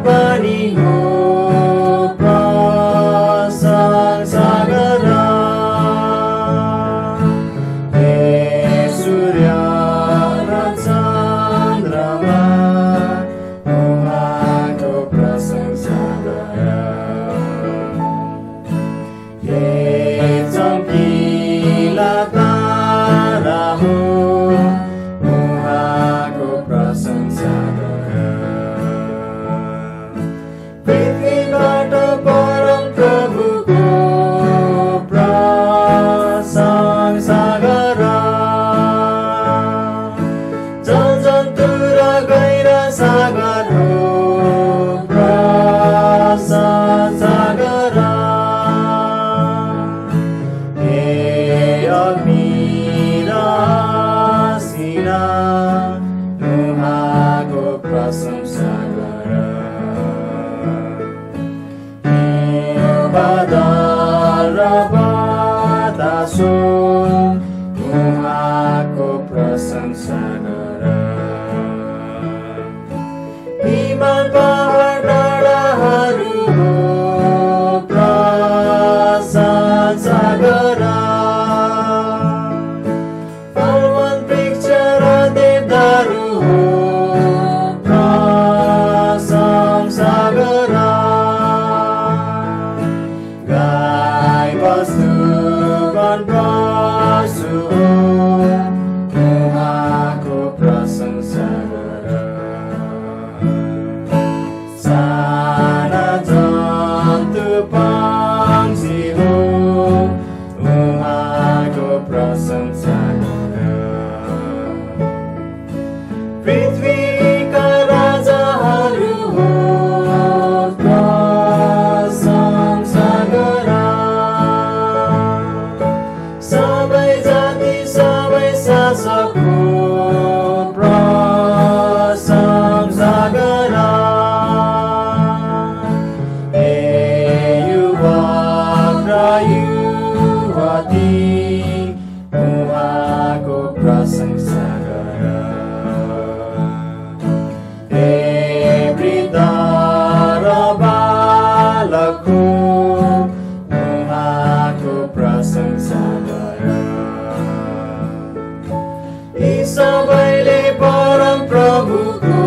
पनि हो प्रशंसा गर। हे सूर्य र चन्द्रमा उहाँको प्रशंसा गर। हे चम्किला तारा हो उहाँको प्रशंसा गर। पृथ्वीबाट परम प्रभुको प्रशंसा गर। जलजन्तु र गैर सागर हो प्रशंसा गर। हे अग्नि र सिना उहाँको प्रशंसा गर। बादल र बतासो उहाँको प्रशंसा गर। हिमाल पहाड डाँडाहरू हो प्रशंसा गर। फलवल वृक्ष र देवदारू हो प्रशंसा गर। गाई बस्तु वन पशु हो उहाँको प्रशंसा गर। साना जन्तु पंक्षी हो उहाँको प्रशंसा गर। पृथ्वीका राजाहरू हो प्रशंसा गर। सबै जाति सबै शासक हो प्रशंसा गर। हे युवक र युवती उहाँको प्रशंसा गर। हे वृद्ध र बालक हो उहाँको प्रशंसा गर। यी सबैले परम प्रभुको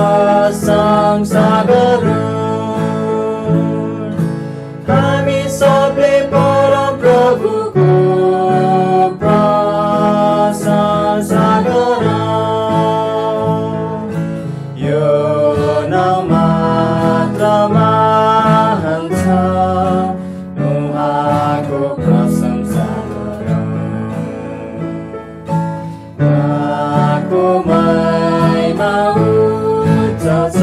प्रशंसा गरौँ। हामी सबले परम प्रभुको प्रशंसा गरौँ। यो नाउँ मात्र महान छ उहाँको प्रशंसा गरौँ। उहाँको महिमा उच्च छ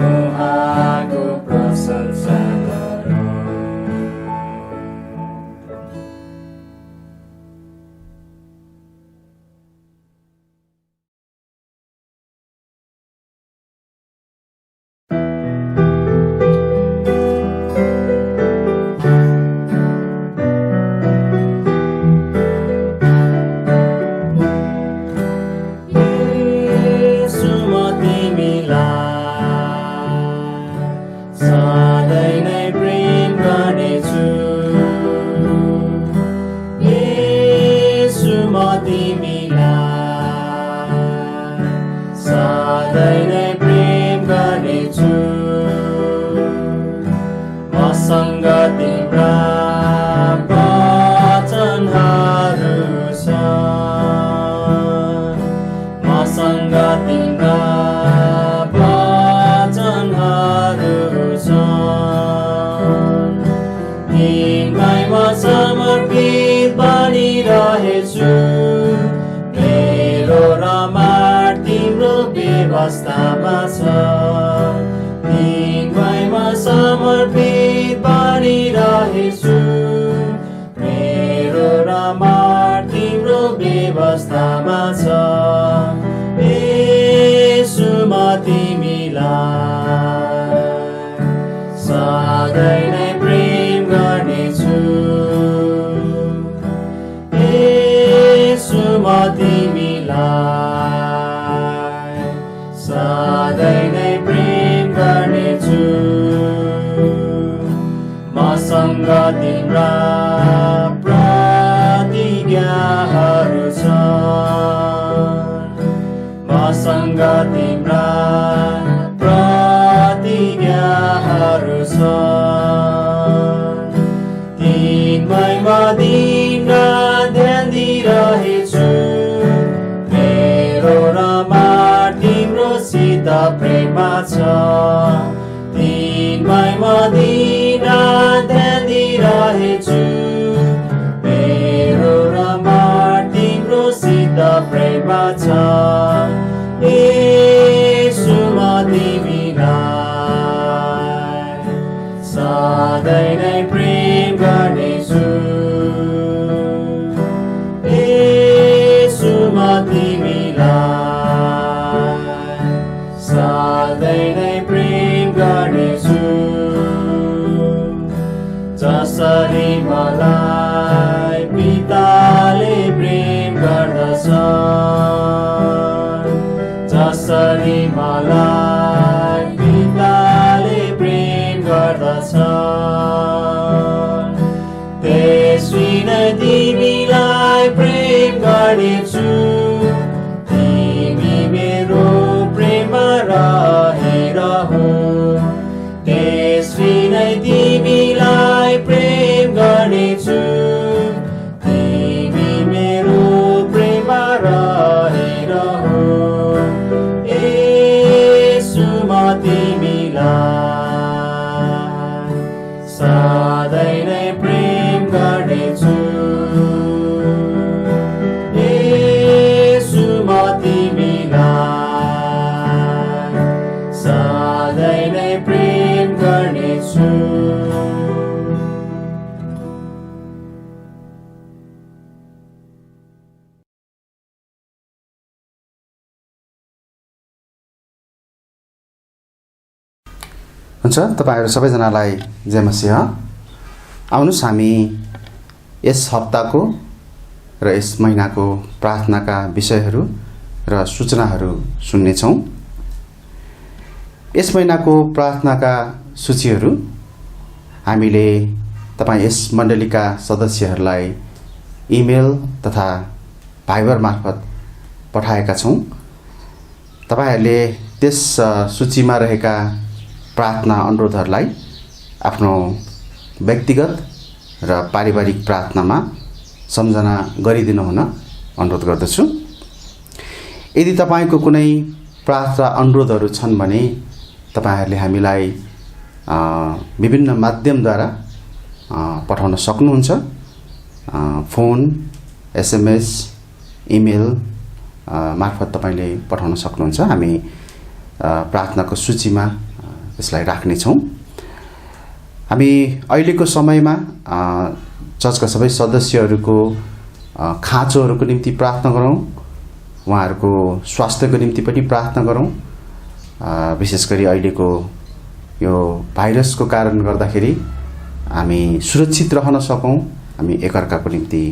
उहाँको प्रशंसा गरौँ। सधैँ नै प्रेम गर्नेछु। येशू म तिमीलाई सधैँ नै प्रेम गर्नेछु। मसँग तिम्रा वचनहरू छन्। मसँग तिम्रा वचनहरू छन्। तिमीलाई म समर्पित बनिरहेछु। मेरो रमाट तिम्रो व्यवस्थामा छ। तिमीलाई म समर्पित बनिरहेछु। मेरो रमाट तिम्रो व्यवस्थामा छ। येशू म तिमीलाई सधैँ नै प्रेम गर्नेछु। येशू म तिमीलाई मसँग तिम्रा प्रतिज्ञाहरू छन्। तिनमै म दिनरात ध्यान दिइरहेछु। मेरो रमा तिम्रोसित प्रेममा छ। तिनमै म दिनरात ध्यान दिइरहेछु। मेरो रमा तिम्रोसित प्रेममा छ। येशू म तिमीलाई सधैँ नै प्रेम गर्नेछु। येशू म तिमीलाई सधैँ नै प्रेम गर्नेछु। जसरी मलाई पिताले प्रेम गर्दछन्, जसरी मलाई पिताले प्रेम गर्दछन्, त्यसरी नै तिमीलाई प्रेम गर्नेछु। तिमी मेरो प्रेममा रहिरहु। त्यसरी नै तिमीलाई प्रेम गर्नेछु। तिमी मेरो प्रेममा रहिरहु। येशू म तिमीलाई सधैँ नै प्रेम गर्नेछु। येशू म तिमीलाई सधैँ नै प्रेम गर्नेछु। हुन्छ, तपाईहरु सबैजनालाई जय मसीह। आउनुस् हामी यस हप्ताको र यस महिनाको प्रार्थनाका विषयहरू र सूचनाहरू सुन्नेछौँ। यस महिनाको प्रार्थनाका सूचीहरू हामीले तपाईँ यस मण्डलीका सदस्यहरूलाई इमेल तथा भाइबर मार्फत पठाएका छौँ। तपाईहरूले त्यस सूचीमा रहेका प्रार्थना अनुरोधहरूलाई आफ्नो व्यक्तिगत र पारिवारिक प्रार्थनामा सम्झना गरिदिनु हुन अनुरोध गर्दछु। यदि तपाईको कुनै प्रार्थना अनुरोधहरू छन् भने तपाईहरूले हामीलाई विभिन्न माध्यमद्वारा पठाउन सक्नुहुन्छ। फोन, SMS, इमेल मार्फत तपाईले पठाउन सक्नुहुन्छ। हामी प्रार्थनाको सूचीमा यसलाई राख्नेछौँ। हामी अहिलेको समयमा चर्चका सबै सदस्यहरूको खाँचोहरूको निम्ति प्रार्थना गरौँ, उहाँहरूको स्वास्थ्यको निम्ति पनि प्रार्थना गरौँ। विशेष गरी अहिलेको यो भाइरसको कारण गर्दाखेरि हामी सुरक्षित रहन सकौँ, हामी एकअर्काको निम्ति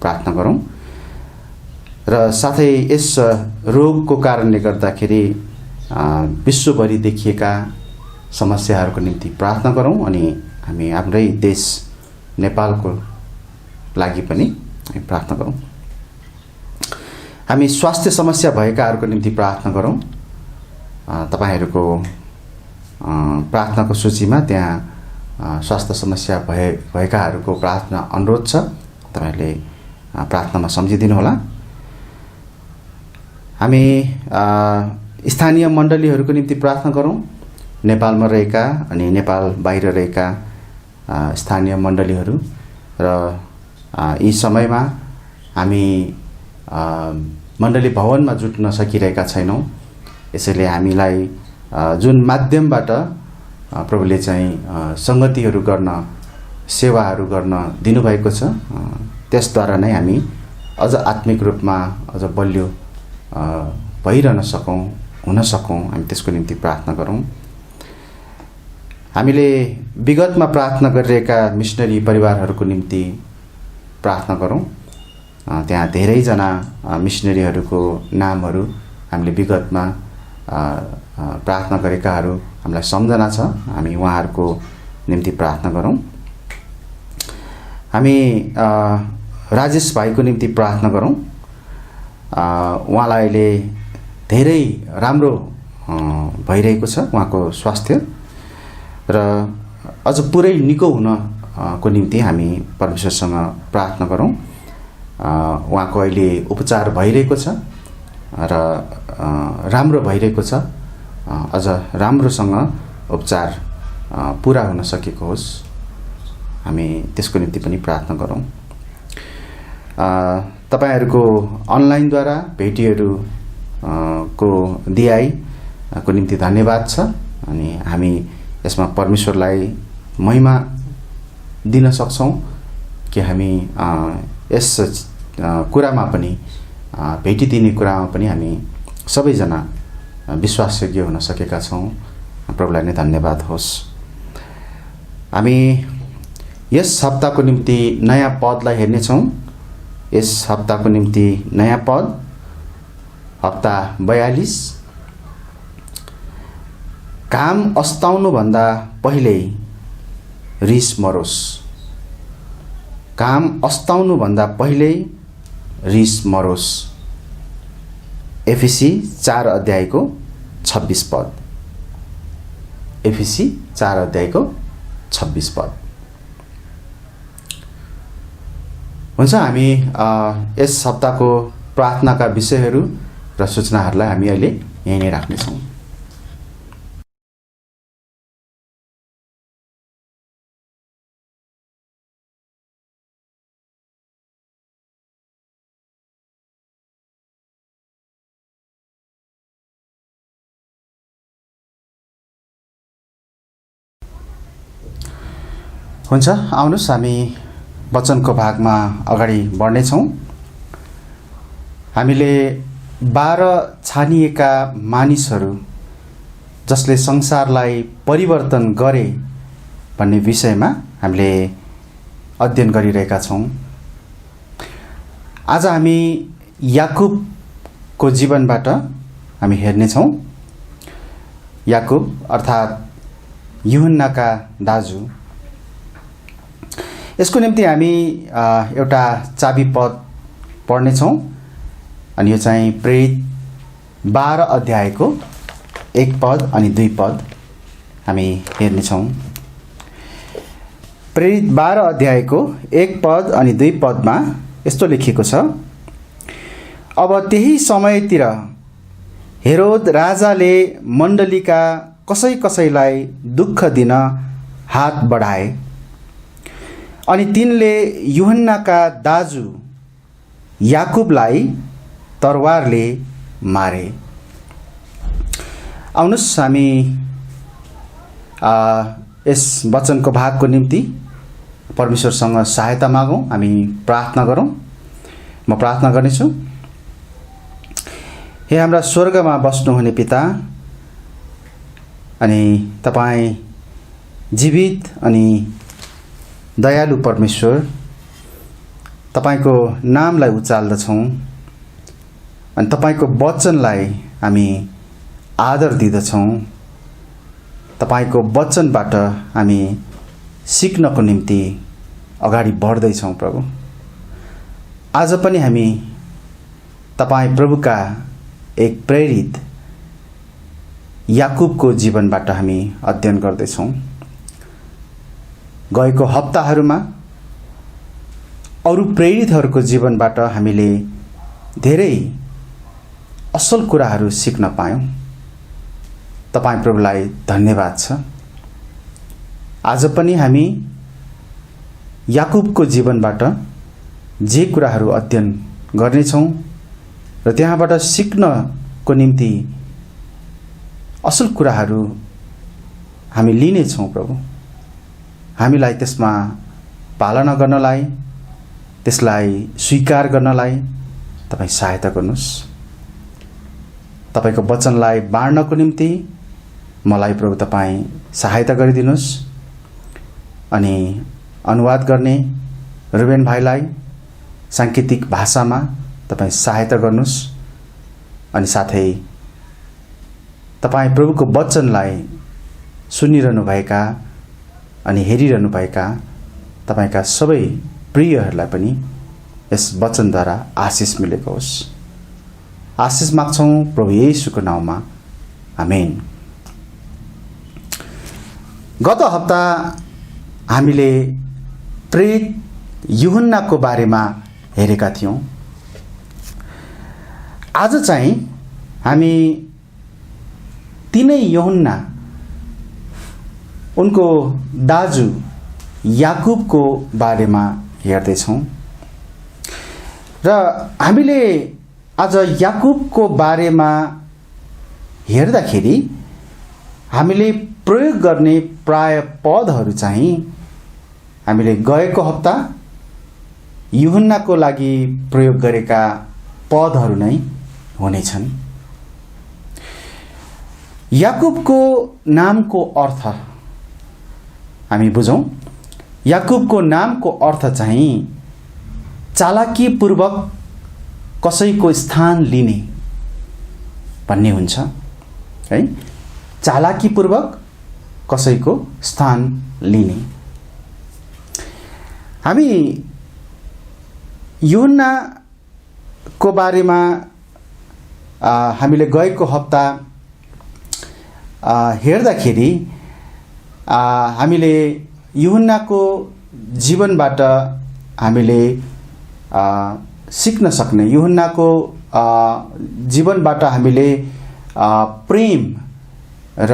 प्रार्थना गरौँ। र साथै यस रोगको कारणले गर्दाखेरि विश्वभरि देखिएका समस्याहरूको निम्ति प्रार्थना गरौँ अनि हामी हाम्रै देश नेपालको लागि पनि प्रार्थना गरौँ। हामी स्वास्थ्य समस्या भएकाहरूको निम्ति प्रार्थना गरौँ। तपाईहरूको प्रार्थनाको सूचीमा त्यहाँ स्वास्थ्य समस्या भएकाहरूको प्रार्थना अनुरोध छ, तपाईहरूले प्रार्थनामा सम्झिदिनु होला। हामी स्थानीय मण्डलीहरूको निम्ति प्रार्थना गरौँ। नेपालमा रहेका अनि नेपाल बाहिर रहेका स्थानीय मण्डलीहरू र यी समयमा हामी मण्डली भवनमा जुट्न सकिरहेका छैनौँ। यसैले हामीलाई जुन माध्यमबाट प्रभुले चाहिँ संगतिहरू गर्न, सेवाहरू गर्न दिनुभएको छ, त्यसद्वारा नै हामी अझ आत्मिक रूपमा अझ बलियो भइरहन सकौँ, हुन सकौँ। हामी त्यसको निम्ति प्रार्थना गरौँ। हामीले विगतमा प्रार्थना गरिरहेका मिसनरी परिवारहरूको निम्ति प्रार्थना गरौँ। त्यहाँ धेरैजना मिसनरीहरूको नामहरू हामीले विगतमा प्रार्थना गरेकाहरू हामीलाई सम्झना छ, हामी उहाँहरूको निम्ति प्रार्थना गरौँ। हामी राजेश भाइको निम्ति प्रार्थना गरौँ। उहाँलाई अहिले धेरै राम्रो भइरहेको छ उहाँको स्वास्थ्य र अझ पुरै निको हुन को निम्ति हामी परमेश्वरसँग प्रार्थना गरौँ। उहाँको अहिले उपचार भइरहेको छ र राम्रो भइरहेको छ। अझ राम्रोसँग उपचार पुरा हुन सकेको होस्, हामी त्यसको निम्ति पनि प्रार्थना गरौँ। तपाईहरूको अनलाइनद्वारा भेटीहरू को दियाई को निम्ति धन्यवाद छ अनि हामी यसमा परमेश्वरलाई महिमा दिन सक्छौँ कि हामी यस कुरामा पनि भेटिदिने कुरामा पनि हामी सबैजना विश्वासयोग्य हुन सकेका छौँ। प्रभुलाई नै धन्यवाद होस्। हामी यस हप्ताको निम्ति नयाँ पदलाई हेर्नेछौँ। यस हप्ताको निम्ति नयाँ पद हप्ता 42। काम अस्ताउनुभन्दा पहिल्यै रिस मरोस्। काम अस्ताउनुभन्दा पहिल्यै रिस मरोस्। एफिसी 4 अध्यायको 26 पद। एफिसी 4 अध्यायको 26 पद। हुन्छ, हामी यस हप्ताको प्रार्थनाका विषयहरू र सूचनाहरूलाई हामी अहिले यहीँ नै राख्नेछौँ। हुन्छ, आउनुहोस् हामी वचनको भागमा अगाडि बढ्नेछौँ। हामीले 12 छानिएका मानिसहरू जसले संसारलाई परिवर्तन गरे भन्ने विषयमा हामीले अध्ययन गरिरहेका छौँ। आज हामी याकुबको जीवनबाट हामी हेर्नेछौँ। याकुब अर्थात् यूहन्नाका दाजु। यसको निम्ति हामी एउटा चाबी पद पढ्नेछौँ अनि यो चाहिँ प्रेरित 12 अध्यायको 1 पद अनि 2 पद हामी हेर्नेछौँ। प्रेरित 12 अध्यायको 1 पद अनि 2 पदमा यस्तो लेखिएको छ। अब त्यही समयतिर हेरोद राजाले मण्डलीका कसै कसैलाई दुःख दिन हात बढाए अनि तिनले यूहन्नाका दाजु याकुबलाई तरवारले मारे। आउनुहोस् हामी यस वचनको भागको निम्ति परमेश्वरसँग सहायता मागौँ। हामी प्रार्थना गरौँ। म प्रार्थना गर्नेछु। हे हाम्रा स्वर्गमा बस्नुहुने पिता, अनि तपाईँ जीवित अनि दयालु परमेश्वर, तपाईको नामलाई उचाल्दछौँ अनि तपाईको वचनलाई हामी आदर दिँदछौँ। तपाईको वचनबाट हामी सिक्नको निम्ति अगाडि बढ्दैछौँ प्रभु। आज पनि हामी तपाईँ प्रभुका एक प्रेरित याकुबको जीवनबाट हामी अध्ययन गर्दैछौँ। गएको हप्ताहरूमा अरू प्रेरितहरूको जीवनबाट हामीले धेरै असल कुराहरू सिक्न पायौँ। तपाईँ प्रभुलाई धन्यवाद छ। आज पनि हामी याकुबको जीवनबाट जे कुराहरू अध्ययन गर्नेछौँ र त्यहाँबाट सिक्नको निम्ति असल कुराहरू हामी लिनेछौँ प्रभु। हामीलाई त्यसमा पालना गर्नलाई, त्यसलाई स्वीकार गर्नलाई तपाईँ सहायता गर्नुहोस्। तपाईको वचनलाई बाँड्नको निम्ति मलाई प्रभु तपाईँ सहायता गरिदिनुहोस् अनि अनुवाद गर्ने रुबेन भाइलाई सांकेतिक भाषामा तपाईँ सहायता गर्नुहोस् अनि साथै तपाईँ प्रभुको वचनलाई सुनिरहनुभएका अनि हेरिरहनुभएका तपाईका सबै प्रियहरूलाई पनि यस वचनद्वारा आशिष मिलेको होस्। आशिष माग्छौँ प्रभु येशूको नाउँमा, आमेन। गत हप्ता हामीले प्रेरित यूहन्नाको बारेमा हेरेका थियौँ। आज चाहिँ हामी तिनै यूहन्ना, उनको दाजु याकुबको बारेमा हेर्दैछौँ र हामीले आज याकुबको बारेमा हेर्दाखेरि हामीले प्रयोग गर्ने प्राय पदहरू चाहिँ हामीले गएको हप्ता यूहन्नाको लागि प्रयोग गरेका पदहरू नै हुनेछन्। याकुबको नामको अर्थ हामी बुझौँ। याकुबको नामको अर्थ चाहिँ चालाकीपूर्वक कसैको स्थान लिने भन्ने हुन्छ है। चालाकीपूर्वक कसैको स्थान लिने। हामी यूहन्नाको बारेमा हामीले गएको हप्ता हेर्दाखेरि हामीले यूहन्नाको जीवनबाट हामीले सिक्न सक्ने, यूहन्नाको जीवनबाट हामीले प्रेम र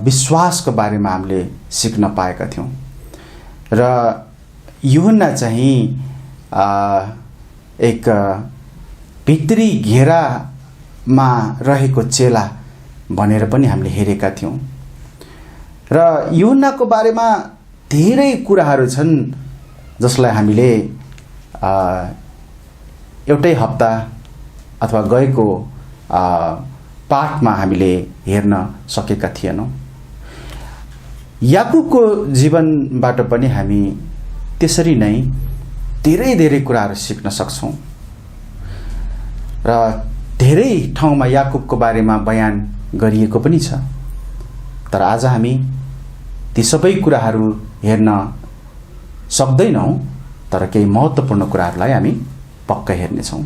विश्वासको बारेमा हामीले सिक्न पाएका थियौँ र यूहन्ना चाहिँ एक भित्री घेरामा रहेको चेला भनेर पनि हामीले हेरेका थियौँ र यूहन्नाको बारेमा धेरै कुराहरू छन् जसलाई हामीले एउटै हप्ता अथवा गएको पाठमा हामीले हेर्न सकेका थिएनौँ। याकुबको जीवनबाट पनि हामी त्यसरी नै धेरै धेरै कुराहरू सिक्न सक्छौँ र धेरै ठाउँमा याकुबको बारेमा बयान गरिएको पनि छ। तर आज हामी ती सबै कुराहरू हेर्न सक्दैनौँ, तर केही महत्त्वपूर्ण कुराहरूलाई हामी पक्कै हेर्नेछौँ।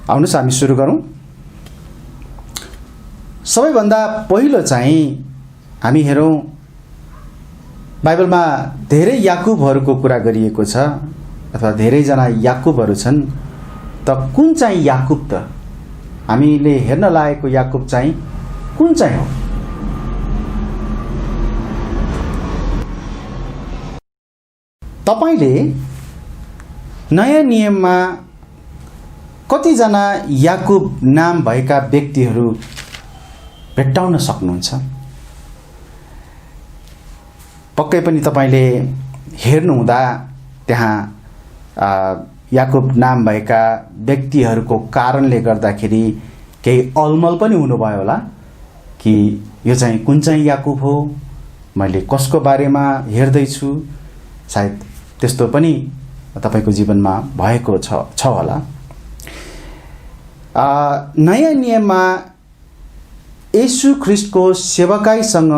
आउनुहोस् हामी सुरु गरौँ। सबैभन्दा पहिलो चाहिँ हामी हेरौँ, बाइबलमा धेरै याकुबहरूको कुरा गरिएको छ अथवा धेरैजना याकुबहरू छन्। त कुन चाहिँ याकुब त? हामीले हेर्न लागेको याकुब चाहिँ कुन चाहिँ हो? तपाईले नयाँ नियममा कतिजना याकुब नाम भएका व्यक्तिहरू भेट्टाउन सक्नुहुन्छ? पक्कै पनि तपाईले हेर्नुहुँदा त्यहाँ याकुब नाम भएका व्यक्तिहरूको कारणले गर्दाखेरि केही अलमल पनि हुनुभयो होला कि यो चाहिँ कुन चाहिँ याकुब हो, मैले कसको बारेमा हेर्दैछु। सायद त्यस्तो पनि तपाईको जीवनमा भएको छ होला। नयाँ नियममा येशू ख्रीष्टको सेवकाईसँग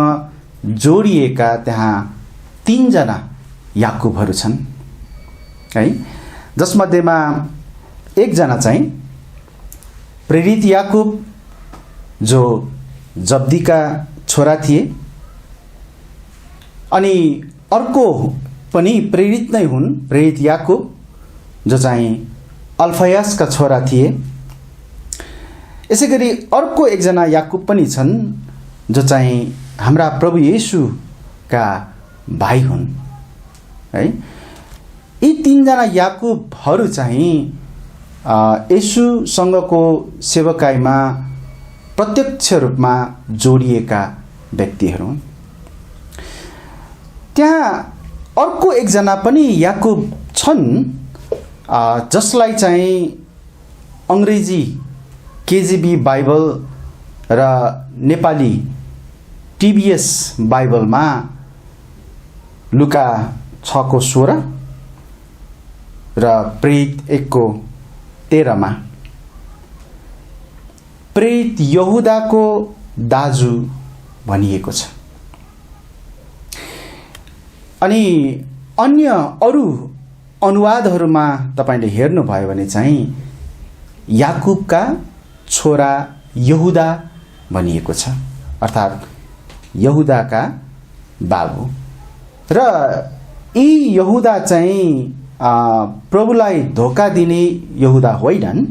जोडिएका त्यहाँ 3 जना याकुबहरू छन् है, जसमध्येमा एकजना चाहिँ प्रेरित याकुब जो जब्दीका छोरा थिए, अनि अर्को पनि प्रेरित नै हुन्, प्रेरित याकुब जो चाहिँ अल्फयसका छोरा थिए। यसैगरी अर्को एकजना याकुब पनि छन् जो चाहिँ हाम्रा प्रभु येशूका भाइ हुन् है। यी 3 जना याकुबहरू चाहिँ येशूसँगको सेवकाईमा प्रत्यक्ष रूपमा जोडिएका व्यक्तिहरू हुन्। त्यहाँ अर्को एकजना पनि याकुब छन् जसलाई चाहिँ अङ्ग्रेजी केजीबी बाइबल र नेपाली टिबिएस बाइबलमा लुका 6:16 र प्रेरित 1:13 प्रेरित यहुदाको दाजु भनिएको छ। अनि अन्य अरू अनुवादहरूमा तपाईले हेर्नुभयो भने चाहिँ याकुबका छोरा यहुदा भनिएको छ, अर्थात् यहुदाका बाबु। र यी यहुदा चाहिँ प्रभुलाई धोका दिने यहुदा होइनन्,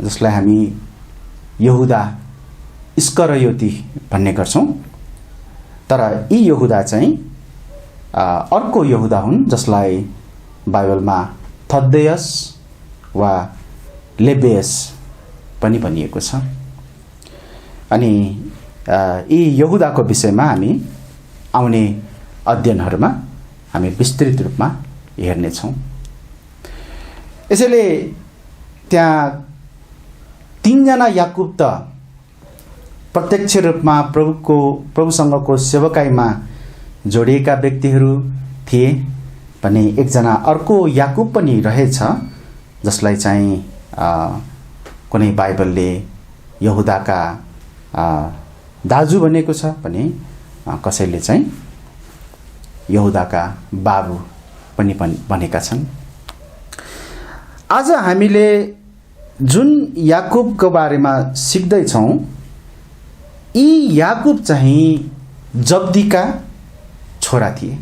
जसलाई हामी यहुदा इस्करियोती भन्ने गर्छौँ। तर यी यहुदा चाहिँ अर्को यहुदा हुन्, जसलाई बाइबलमा थद्देयस वा लेबेयस पनि भनिएको छ। अनि यी यहुदाको विषयमा हामी आउने अध्ययनहरूमा हामी विस्तृत रूपमा हेर्नेछौँ। यसैले त्यहाँ तीनजना याकुब त प्रत्यक्ष रूपमा प्रभुसँगको सेवकाईमा जोडिएका व्यक्तिहरू थिए भने एकजना अर्को याकुब पनि रहेछ, जसलाई चाहिँ कुनै बाइबलले यहुदाका दाजु भनेको छ भने कसैले चाहिँ यहुदाका बाबु पनि भनेका छन्। आज हामीले जुन याकुबको बारेमा सिक्दैछौँ, यी याकुब चाहिँ जब्दीका छोरा थिए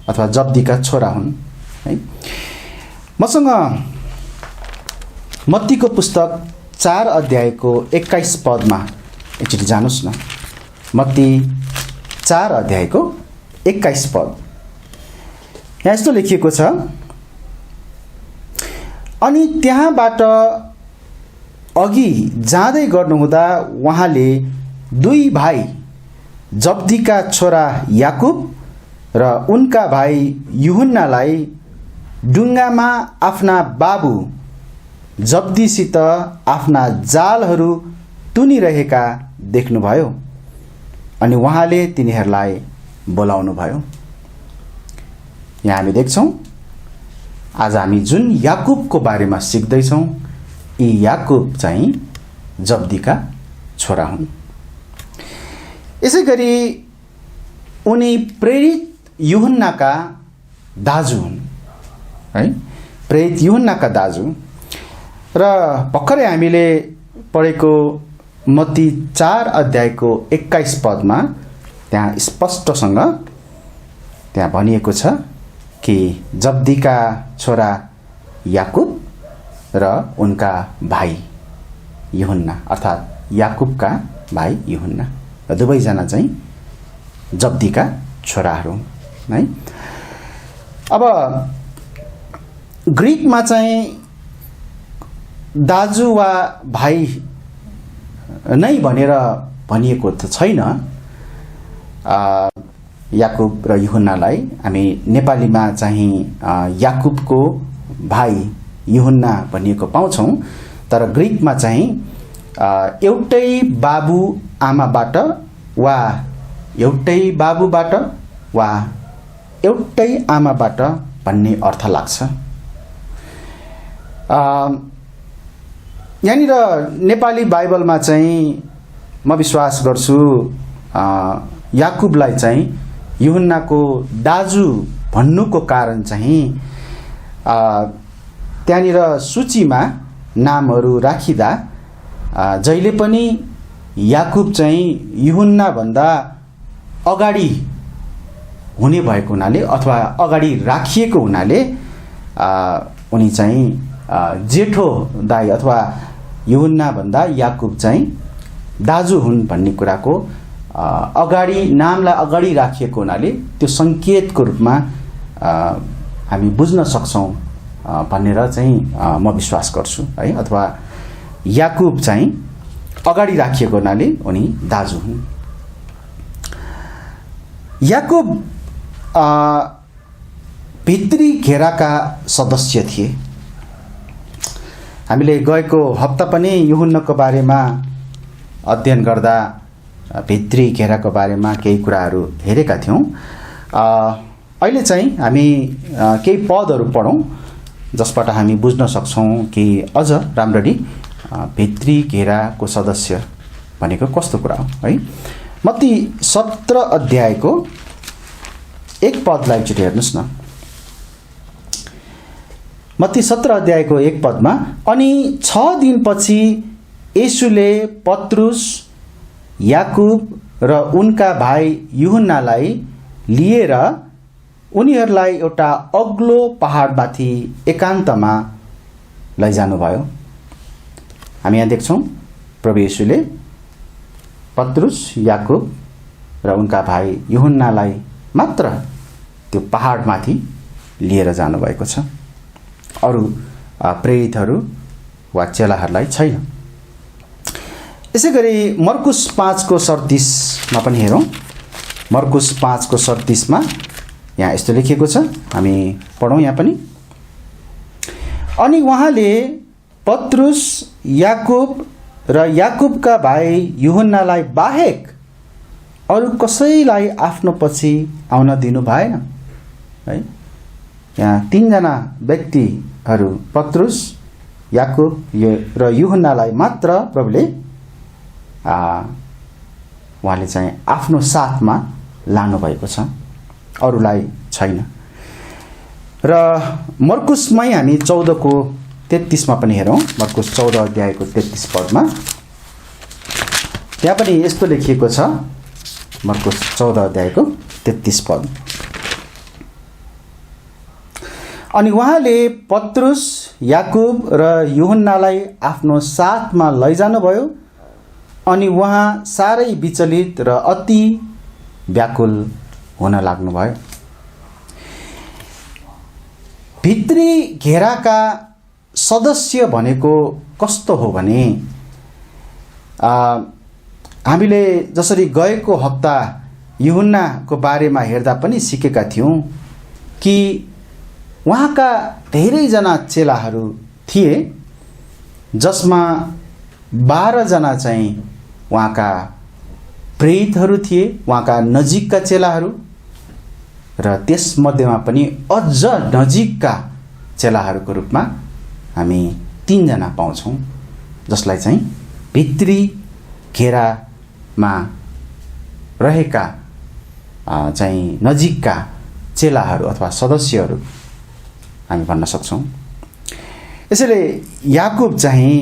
अथवा जब्दीका छोरा हुन् है। मसँग मत्तीको पुस्तक 4 अध्यायको 21 पदमा एकचोटि जानुस् न। मत्ती 4 अध्यायको 21 पद, यहाँ यस्तो लेखिएको छ, अनि त्यहाँबाट अघि जाँदै गर्नुहुँदा उहाँले 2 भाइ जब्दीका छोरा याकुब र उनका भाइ यूहन्नालाई डुङ्गामा आफ्ना बाबु जब्दीसित आफ्ना जालहरू तुनिरहेका देख्नुभयो, अनि उहाँले तिनीहरूलाई बोलाउनुभयो। यहाँ हामी देख्छौँ, आज हामी जुन याकुबको बारेमा सिक्दैछौँ, यी याकुब चाहिँ जब्दीका छोरा हुन्। यसै गरी उनी प्रेरित यूहन्नाका दाजु हुन् है, प्रेरित यूहन्नाका दाजु। र भर्खरै हामीले पढेको मत्ती 4 अध्यायको 21 पदमा त्यहाँ स्पष्टसँग त्यहाँ भनिएको छ कि जब्दीका छोरा याकुब र उनका भाइ यूहन्ना, अर्थात् याकुबका भाइ यूहन्ना, र दुवैजना चाहिँ जब्दीका छोराहरू है। अब ग्रिकमा चाहिँ दाजु वा भाइ नै भनेर भनिएको त छैन। याकुब र यूहन्नालाई हामी नेपालीमा चाहिँ याकुबको भाइ यूहन्ना भनिएको पाउँछौँ, तर ग्रिकमा चाहिँ एउटै बाबु आमाबाट वा एउटै बाबुबाट वा एउटै आमाबाट भन्ने अर्थ लाग्छ। यहाँनिर नेपाली बाइबलमा चाहिँ म विश्वास गर्छु याकुबलाई चाहिँ यूहन्नाको दाजु भन्नुको कारण चाहिँ त्यहाँनिर सूचीमा नामहरू राखिँदा जहिले पनि याकुब चाहिँ यूहन्ना भन्दा अगाडि हुने भएको हुनाले अथवा अगाडि राखिएको हुनाले उनी चाहिँ जेठो दाइ अथवा यूहन्ना भन्दा याकुब चाहिँ दाजु हुन् भन्ने कुराको अगाडि नामलाई अगाडि राखिएको हुनाले त्यो सङ्केतको रूपमा हामी बुझ्न सक्छौँ भनेर चाहिँ म विश्वास गर्छु है। अथवा याकुब चाहिँ अगाडि राखिएको हुनाले उनी दाजु हुन्। याकुब भित्री घेराका सदस्य थिए। हामीले गएको हप्ता पनि यूहन्नाको बारेमा अध्ययन गर्दा भित्री घेराको बारेमा केही कुराहरू हेरेका थियौँ। अहिले चाहिँ हामी केही पदहरू पढौँ जसबाट हामी बुझ्न सक्छौँ कि अझ राम्ररी भित्री घेराको सदस्य भनेको कस्तो कुरा हो है। मत्ती 17 अध्यायको 1 पदलाई एकचोटि हेर्नुहोस् न। मत्ती 17 अध्यायको 1 पदमा, अनि 6 दिनपछि येशूले पत्रुस, याकुब र उनका भाइ यूहन्नालाई लिएर उनीहरूलाई एउटा अग्लो पहाडमाथि एकान्तमा लैजानुभयो। हामी यहाँ देख्छौँ प्रभु येशूले पत्रुस, याकुब र उनका भाइ यूहन्नालाई मात्र त्यो पहाडमाथि लिएर जानुभएको छ। अरू प्रेरितहरू वा चेलाहरूलाई छैन। यसै गरी मर्कुस 5को 37 मा पनि हेरौँ। मर्कुस 5को 37 मा यहाँ यस्तो लेखिएको छ, हामी पढौँ यहाँ पनि। अनि उहाँले पत्रुस, याकुब र याकुबका भाइ यूहन्नालाई बाहेक अरू कसैलाई आफ्नो पछि आउन दिनु भएन है। यहाँ 3 जना व्यक्तिहरू पत्रुस, याकुब र यूहन्नालाई मात्र प्रभुले उहाँले चाहिँ आफ्नो साथमा लानुभएको छ, अरूलाई छैन। र मर्कुसमै हामी 14को 33 मा पनि हेरौँ। मर्कुस 14 अध्यायको 33 पदमा त्यहाँ पनि यस्तो लेखिएको छ। मर्कुस 14 अध्यायको 33 पद, अनि उहाँले पत्रुस, याकुब र यूहन्नालाई आफ्नो साथमा लैजानुभयो, अनि उहाँ साह्रै विचलित र अति व्याकुल हुन लाग्नुभयो। भित्री घेराका सदस्य भनेको कस्तो हो भने, हामीले जसरी गएको हप्ता यूहन्नाको बारेमा हेर्दा पनि सिकेका थियौँ कि उहाँका धेरैजना चेलाहरू थिए, जसमा 12 जना चाहिँ उहाँका प्रेरितहरू थिए, उहाँका नजिकका चेलाहरू, र त्यसमध्येमा पनि अझ नजिकका चेलाहरूको रूपमा हामी 3 जना पाउँछौँ, जसलाई चाहिँ भित्री घेरामा रहेका चाहिँ नजिकका चेलाहरू अथवा सदस्यहरू हामी भन्न सक्छौँ। यसैले याकुब चाहिँ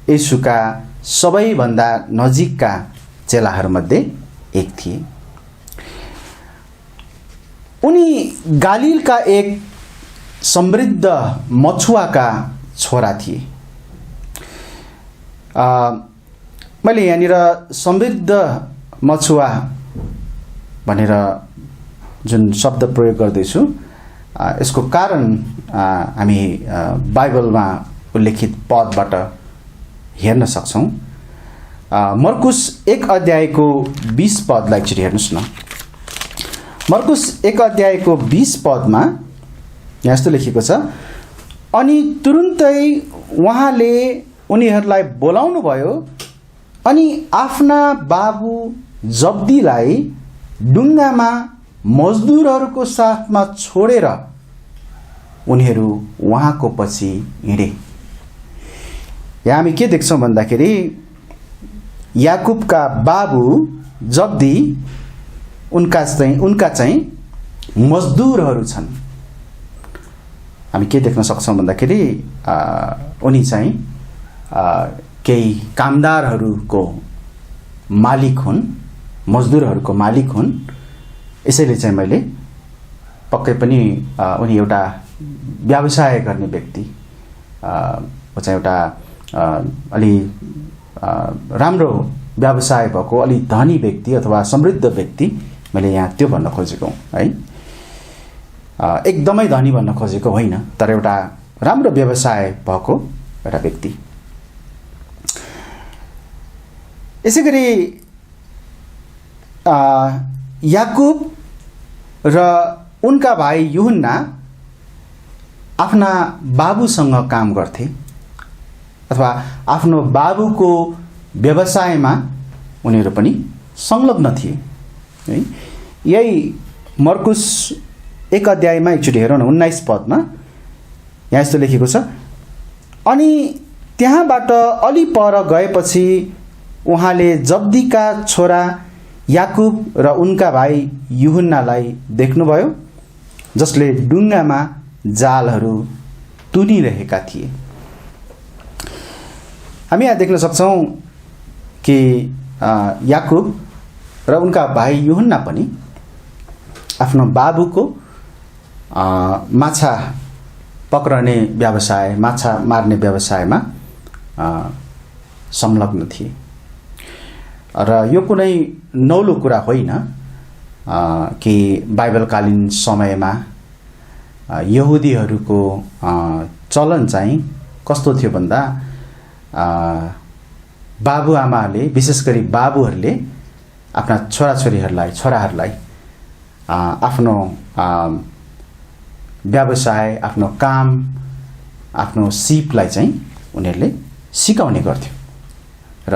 येशूका सबैभन्दा नजिकका चेलाहरूमध्ये एक थिए। उनी गालिलका एक समृद्ध मछुवाका छोरा थिए। मैले यहाँनिर समृद्ध मछुवा भनेर जुन शब्द प्रयोग गर्दैछु, यसको कारण हामी बाइबलमा उल्लेखित पदबाट हेर्न सक्छौँ। मर्कुस 1 अध्यायको 20 पदलाई एकचोटि हेर्नुहोस् न। मर्कुस 1 अध्यायको 20 पदमा यहाँ यस्तो लेखिएको छ, अनि तुरुन्तै उहाँले उनीहरूलाई बोलाउनु भयो, अनि आफ्ना बाबु जब्दीलाई डुङ्गामा मजदुरहरूको साथमा छोडेर उनीहरू उहाँको पछि हिँडे। यहाँ हामी के देख्छौँ भन्दाखेरि, याकुबका बाबु जब्दी उनका चाहिँ मजदुरहरू छन्। हामी के देख्न सक्छौँ भन्दाखेरि, उनी चाहिँ केही कामदारहरूको मालिक हुन्, मजदुरहरूको मालिक हुन्। यसैले चाहिँ मैले पक्कै पनि उनी एउटा व्यवसाय गर्ने व्यक्ति, ऊ चाहिँ एउटा अलि राम्रो व्यवसाय भएको अलि धनी व्यक्ति अथवा समृद्ध व्यक्ति, मैले यहाँ त्यो भन्न खोजेको है। एकदमै धनी भन्न खोजेको होइन, तर एउटा राम्रो व्यवसाय भएको एउटा व्यक्ति। यसै गरी याकुब र उनका भाइ यूहन्ना आफ्ना बाबुसँग काम गर्थे, अथवा आफ्नो बाबुको व्यवसायमा उनीहरू पनि संलग्न थिए है। यही मर्कुस 1 अध्यायमा एकचोटि हेरौँ न, 19 पदमा यहाँ यस्तो लेखेको छ, अनि त्यहाँबाट अलि पर गएपछि उहाँले जब्दीका छोरा याकुब र उनका भाइ यूहन्नालाई देख्नुभयो, जसले डुङ्गामा जालहरू तुनिरहेका थिए। हामी यहाँ देख्न सक्छौँ कि याकुब र उनका भाइ यूहन्ना पनि आफ्नो बाबुको माछा पक्रने व्यवसाय, माछा मार्ने व्यवसायमा संलग्न थिए। र यो कुनै नौलो कुरा होइन कि बाइबलकालीन समयमा यहुदीहरूको चलन चाहिँ कस्तो थियो भन्दा बाबुआमाले, विशेष गरी बाबुहरूले आफ्ना छोराहरूलाई आफ्नो व्यवसाय, आफ्नो काम, आफ्नो सिपलाई चाहिँ उनीहरूले सिकाउने गर्थ्यो र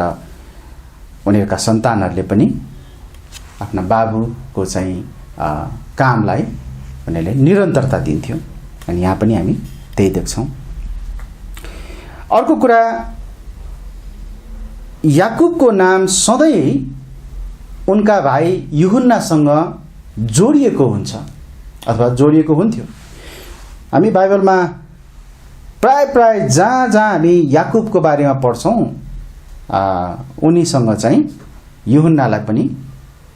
उनीहरूका सन्तानहरूले पनि आफ्ना बाबुको चाहिँ कामलाई उनीहरूले निरन्तरता दिन्थ्यो। अनि यहाँ पनि हामी त्यही देख्छौँ। अर्को कुरा, याकुबको नाम सधैँ उनका भाइ यूहन्नासँग जोडिएको हुन्छ अथवा जोडिएको हुन्थ्यो। हामी बाइबलमा प्राय जहाँ हामी याकुबको बारेमा पढ्छौँ उनीसँग चाहिँ यूहन्नालाई पनि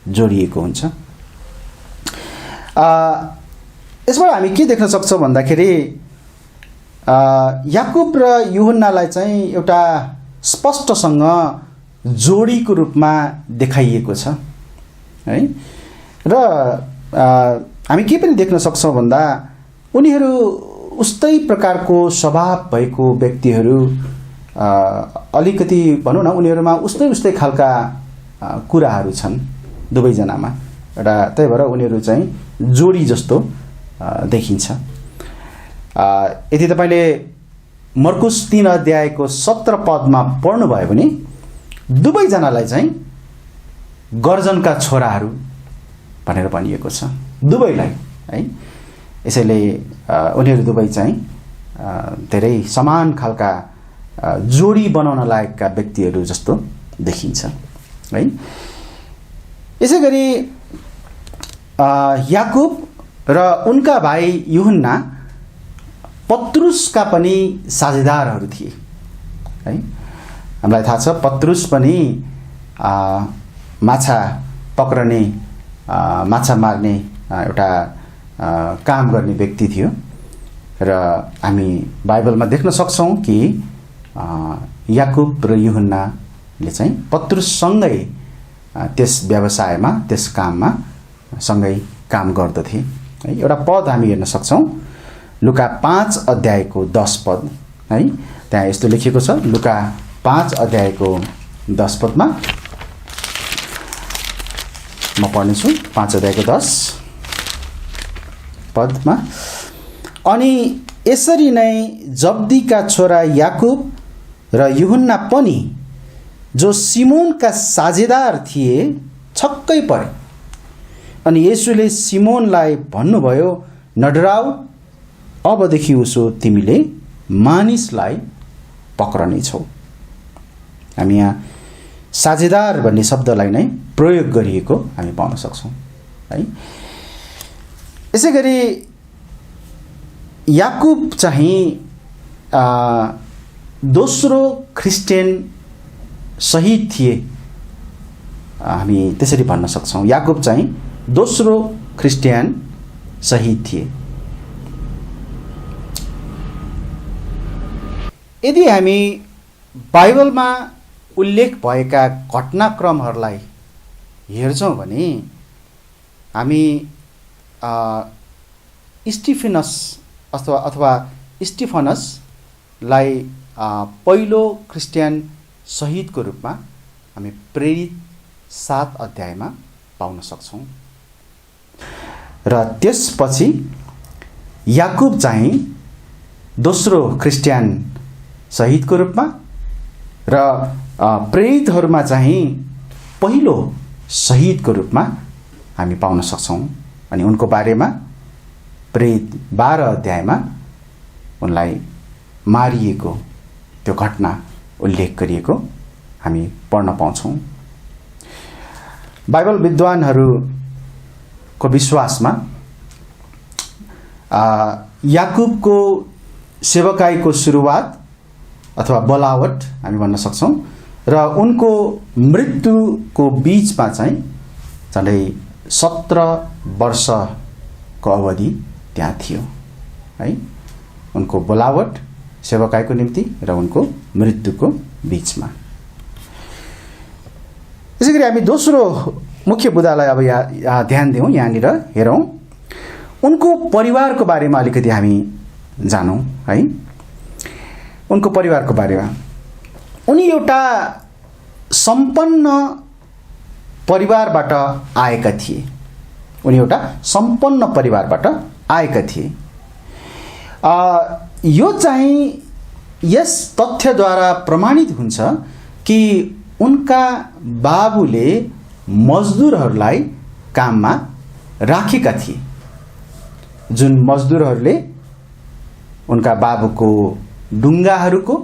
जोडिएको हुन्छ। यसबाट हामी के देख्न सक्छौँ भन्दाखेरि याकुब र यूहन्नालाई चाहिँ एउटा स्पष्टसँग जोडीको रूपमा देखाइएको छ है। र हामी के पनि देख्न सक्छौँ भन्दा उनीहरू उस्तै प्रकारको स्वभाव भएको व्यक्तिहरू, अलिकति भनौँ न उनीहरूमा उस्तै खालका कुराहरू छन् दुवैजनामा, र त्यही भएर उनीहरू चाहिँ जोडी जस्तो देखिन्छ। यदि तपाईँले मर्कुस 3 अध्यायको 17 पदमा पढ्नुभयो भने दुवैजनालाई चाहिँ गर्जनका छोराहरू भनेर भनिएको छ, दुवैलाई है। यसैले उनीहरू दुवै चाहिँ धेरै समान खालका जोडी बनाउन लायकका व्यक्तिहरू जस्तो देखिन्छ है। यसै गरी याकुब र उनका भाइ यूहन्ना पत्रुसका पनि साझेदारहरू थिए है। हामीलाई थाहा छ पत्रुस पनि माछा पक्रने, माछा मार्ने एउटा काम गर्ने व्यक्ति थियो। र हामी बाइबलमा देख्न सक्छौँ कि याकुब र यूहन्नाले चाहिँ पत्रुससँगै त्यस व्यवसायमा, त्यस काममा सँगै काम गर्दथे है। एउटा पद हामी हेर्न सक्छौँ, लुका 5 अध्यायको 10 पद है। त्यहाँ यस्तो लेखिएको छ, लुका 5 अध्यायको 10 पदमा म पढ्नेछु। 5 अध्यायको 10 पदमा, अनि यसरी नै जब्दीका छोरा याकुब र यूहन्ना पनि जो सिमोनका साझेदार थिए छक्कै परे। अनि येशूले सिमोनलाई भन्नुभयो, नडराऊ, अबदेखि उसो तिमीले मानिसलाई पक्रनेछौ। हामी यहाँ साझेदार भन्ने शब्दलाई नै प्रयोग गरिएको हामी पाउन सक्छौँ है। यसै गरी याकुब चाहिँ दोस्रो ख्रिस्टियन शहीद थिए, हामी त्यसरी भन्न सक्छौँ। याकुब चाहिँ दोस्रो ख्रिस्टियन शहीद थिए। यदि हामी बाइबलमा उल्लेख भएका घटनाक्रमहरूलाई हेर्छौँ भने हामी स्टिफनस अथवा स्टिफनसलाई पहिलो ख्रिस्टियन शहीदको रूपमा हामी प्रेरित 7 अध्यायमा पाउन सक्छौँ। र त्यसपछि याकुब चाहिँ दोस्रो ख्रिस्टियन शहीदको रूपमा र प्रेरितहरूमा चाहिँ पहिलो शहीदको रूपमा हामी पाउन सक्छौँ। अनि उनको बारेमा प्रेरित 12 अध्यायमा उनलाई मारिएको त्यो घटना उल्लेख गरिएको हामी पढ्न पाउँछौँ। बाइबल विद्वानहरूको विश्वासमा याकुबको सेवकाईको सुरुवात अथवा बोलावट हामी भन्न सक्छौँ र उनको मृत्युको बीचमा चाहिँ झन्डै 17 वर्षको अवधि त्यहाँ थियो है। उनको बोलावट सेवकाईको निम्ति र उनको मृत्युको बीचमा। यसैगरी हामी दोस्रो मुख्य बुदालाई अब यहाँ ध्यान दिउँ, यहाँनिर हेरौँ, उनको परिवारको बारेमा अलिकति हामी जानौँ है। उनको परिवारको बारेमा उनी एउटा सम्पन्न परिवारबाट आएका थिए। उनी एउटा सम्पन्न परिवारबाट आएका थिए। यो चाहिँ यस तथ्यद्वारा प्रमाणित हुन्छ कि उनका बाबुले मजदुरहरूलाई काममा राखेका थिए, जुन मजदुरहरूले उनका बाबुको ढुङ्गाहरूको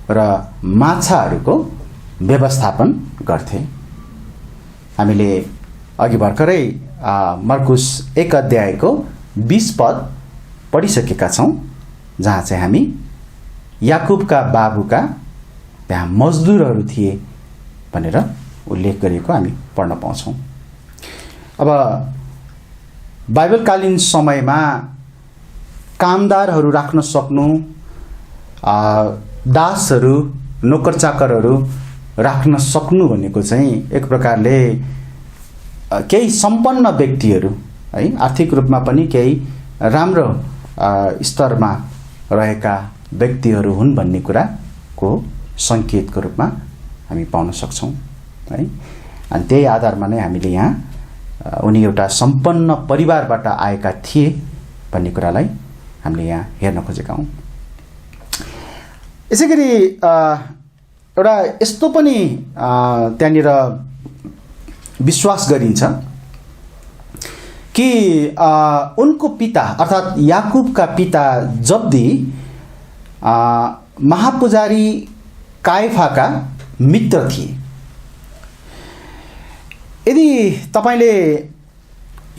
र माछाहरूको व्यवस्थापन गर्थे। हामीले अघि भर्खरै मर्कुस 1 अध्यायको 20 पद पढिसकेका छौँ, जहाँ चाहिँ हामी याकुबका बाबुका त्यहाँ मजदुरहरू थिए भनेर उल्लेख गरिएको हामी पढ्न पाउँछौँ। अब बाइबलकालीन समयमा कामदारहरू राख्न सक्नु, दासहरू नोकर चाकरहरू राख्न सक्नु भनेको चाहिँ एक प्रकारले केही सम्पन्न व्यक्तिहरू है, आर्थिक रूपमा पनि केही राम्रो स्तरमा रहेका व्यक्तिहरू हुन् भन्ने कुराको सङ्केतको रूपमा हामी पाउन सक्छौँ है। अनि त्यही आधारमा नै हामीले यहाँ उनी एउटा सम्पन्न परिवारबाट आएका थिए भन्ने कुरालाई हामीले यहाँ हेर्न खोजेका हौँ। यसैगरी एउटा यस्तो पनि त्यहाँनिर विश्वास गरिन्छ कि उनको पिता अर्थात् याकुबका पिता जब्दी महापुजारी कायफाका मित्र थिए। यदि तपाईले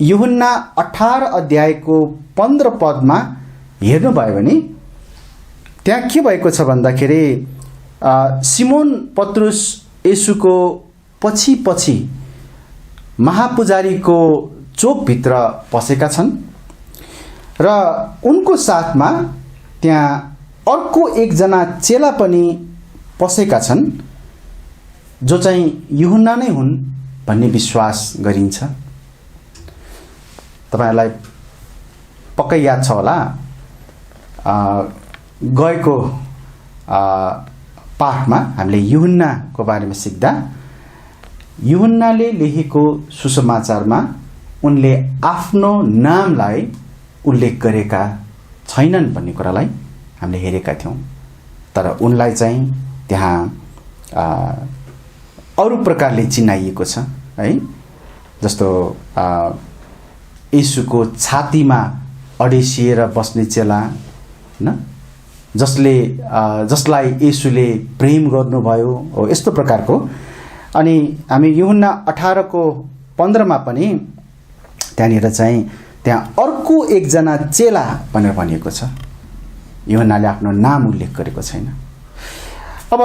यूहन्ना 18 अध्यायको 15 पदमा हेर्नुभयो भने त्यहाँ के भएको छ भन्दाखेरि सिमोन पत्रुस येशूको पछि पछि महापुजारीको चोकभित्र पसेका छन् र उनको साथमा त्यहाँ अर्को एकजना चेला पनि पसेका छन्, जो चाहिँ यूहन्ना नै हुन् भन्ने विश्वास गरिन्छ। तपाईहरुलाई पक्कै याद छ होला, गएको पाठमा हामीले यूहन्नाको बारेमा सिक्दा यूहन्नाले लेखेको सुसमाचारमा उनले आफ्नो नामलाई उल्लेख गरेका छैनन् भन्ने कुरालाई हामीले हेरेका थियौँ। तर उनलाई चाहिँ त्यहाँ अरू प्रकारले चिनाइएको छ है। जस्तो येशूको छातीमा अडेसिएर बस्ने चेला, हैन, जसलाई येशूले प्रेम गर्नुभयो, हो यस्तो प्रकारको। अनि हामी यूहन्ना 18 को 15 मा पनि त्यहाँनिर चाहिँ त्यहाँ अर्को एकजना चेला भनेर भनिएको छ। यूहन्नाले आफ्नो नाम उल्लेख गरेको छैन। अब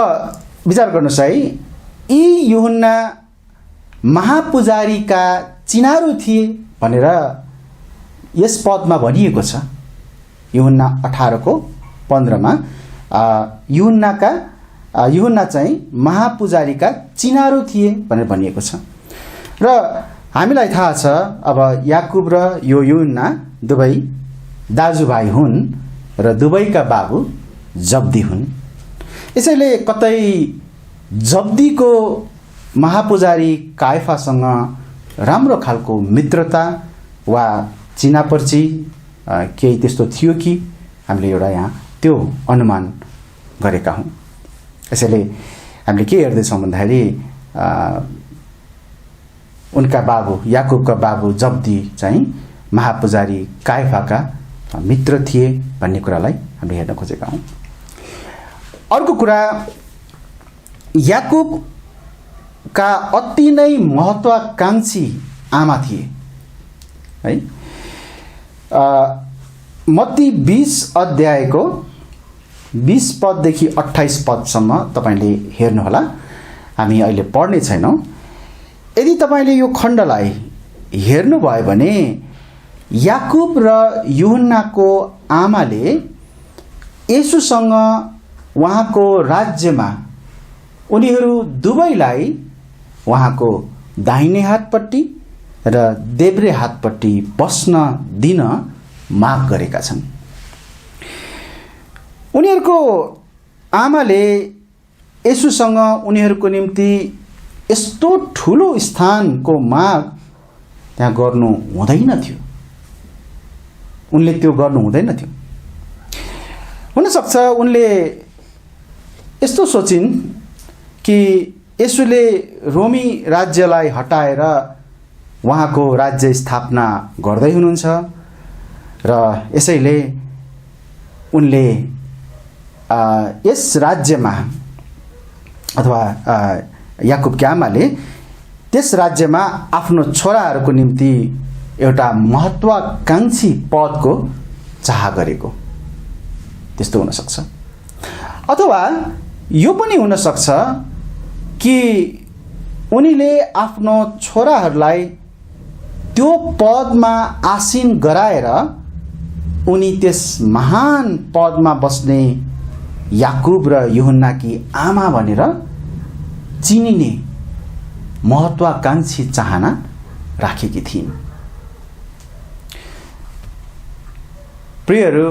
विचार गर्नुहोस् है, यी यूहन्ना महापुजारीका चिनारो थिए भनेर यस पदमा भनिएको छ। यूहन्ना 18 को 15 मा यूहन्ना चाहिँ महापुजारीका चिनारो थिए भनेर भनिएको छ। र हामीलाई थाहा छ अब याकुब र यो यूहन्ना दुवै दाजुभाइ हुन् र दुवैका बाबु जब्दी हुन्। यसैले कतै जब्दीको महापुजारी कायफासँग राम्रो खालको मित्रता वा चिनापर्ची केही त्यस्तो थियो कि हामीले एउटा यहाँ त्यो अनुमान गरेका हौँ। यसैले हामीले के हेर्दैछौँ भन्दाखेरि उनका बाबु याकुबका बाबु जब्दी चाहिँ महापुजारी कायफाका मित्र थिए भन्ने कुरालाई हामीले हेर्न खोजेका हौँ। अर्को कुरा, याकुबका अति नै महत्त्वाकांक्षी आमा थिए है। मत्ती 20 अध्यायको 20 पददेखि 28 पदसम्म तपाईले हेर्नुहोला। हामी अहिले पढ्ने छैनौँ। यदि तपाईले यो खण्डलाई हेर्नुभयो भने याकुब र यूहन्नाको आमाले येशूसँग उहाँको राज्यमा उनीहरू दुवैलाई उहाँको दाहिने हातपट्टि र देब्रे हातपट्टि बस्न दिन माग गरेका छन्। उनीहरूको आमाले येशूसँग उनीहरूको निम्ति यस्तो ठुलो स्थानको माग त्यहाँ गर्नु हुँदैन थियो। उनले त्यो गर्नु हुँदैन थियो। हुनसक्छ उनले यस्तो सोचिन् कि येशूले रोमी राज्यलाई हटाएर उहाँको राज्य स्थापना गर्दै हुनुहुन्छ र यसैले उनले यस राज्यमा अथवा याकुबकी आमाले त्यस राज्यमा आफ्नो छोराहरूको निम्ति एउटा महत्त्वाकांक्षी पदको चाह गरेको, त्यस्तो हुन सक्छ। अथवा यो पनि हुन सक्छ कि उनीले आफ्नो छोराहरूलाई त्यो पदमा आसीन गराएर उनी त्यस महान पदमा बस्ने याकुब र यूहन्नाकी आमा भनेर चिनिने महत्त्वाकांक्षी चाहना राखेकी थिइन्। प्रियहरू,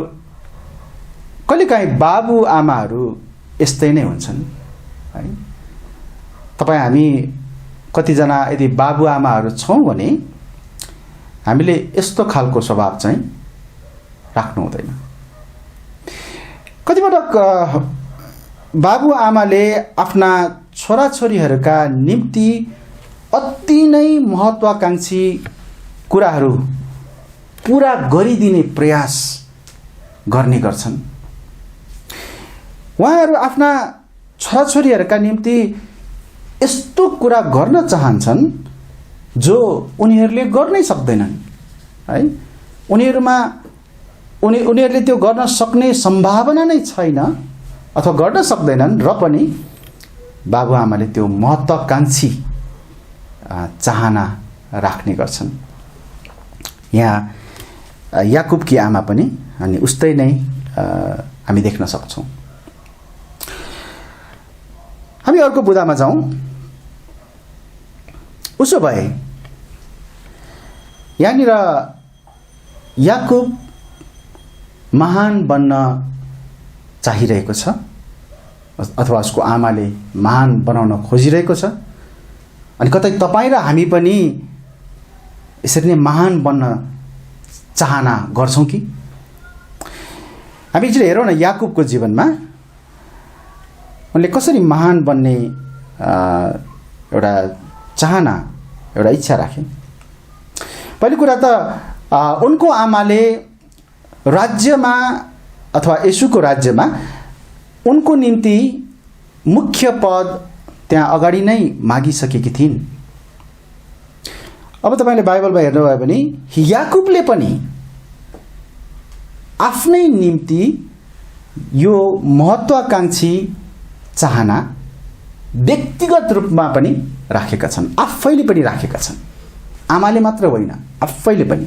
कहिलेकाहीँ बाबु आमाहरू यस्तै नै हुन्छन् है। तपाईँ हामी कतिजना यदि बाबु आमाहरू छौँ भने हामीले यस्तो खालको स्वभाव चाहिँ राख्नु हुँदैन। कतिपटक बाबु आमाले आफ्ना छोराछोरीहरूका निम्ति अति नै महत्त्वाकांक्षी कुराहरू पूरा गरिदिने प्रयास गर्ने गर्छन्। उहाँहरू आफ्ना छोराछोरीहरूका निम्ति यस्तो कुरा गर्न चाहन्छन् जो उनीहरूले गर्नै सक्दैनन् है। उनीहरूले त्यो गर्न सक्ने सम्भावना नै छैन अथवा गर्न सक्दैनन्, र पनि बाबुआमाले त्यो महत्त्वाकांक्षी चाहना राख्ने गर्छन्। यहाँ याकुबकी आमा पनि अनि उस्तै नै हामी देख्न सक्छौँ। हामी अर्को बुदामा जाउँ। उसो भए यहाँनिर याकुब महान बन्न चाहिरहेको छ अथवा उसको आमाले महान बनाउन खोजिरहेको छ। अनि कतै तपाईँ र हामी पनि यसरी नै महान बन्न चाहना गर्छौँ कि? हामी एकचोटि हेरौँ न याकुबको जीवनमा उनले कसरी महान बन्ने एउटा चाहना, एउटा इच्छा राखे। पहिलो कुरा त उनको आमाले राज्यमा अथवा येशूको राज्यमा उनको निम्ति मुख्य पद त्यहाँ अगाडि नै मागिसकेकी थिइन्। अब तपाईले बाइबलमा हेर्नुभयो भने याकुबले पनि आफ्नै निम्ति यो महत्त्वाकांक्षी चाहना व्यक्तिगत रूपमा पनि राखेका छन्, आफैले पनि राखेका छन्। आमाले मात्र होइन, आफैले पनि।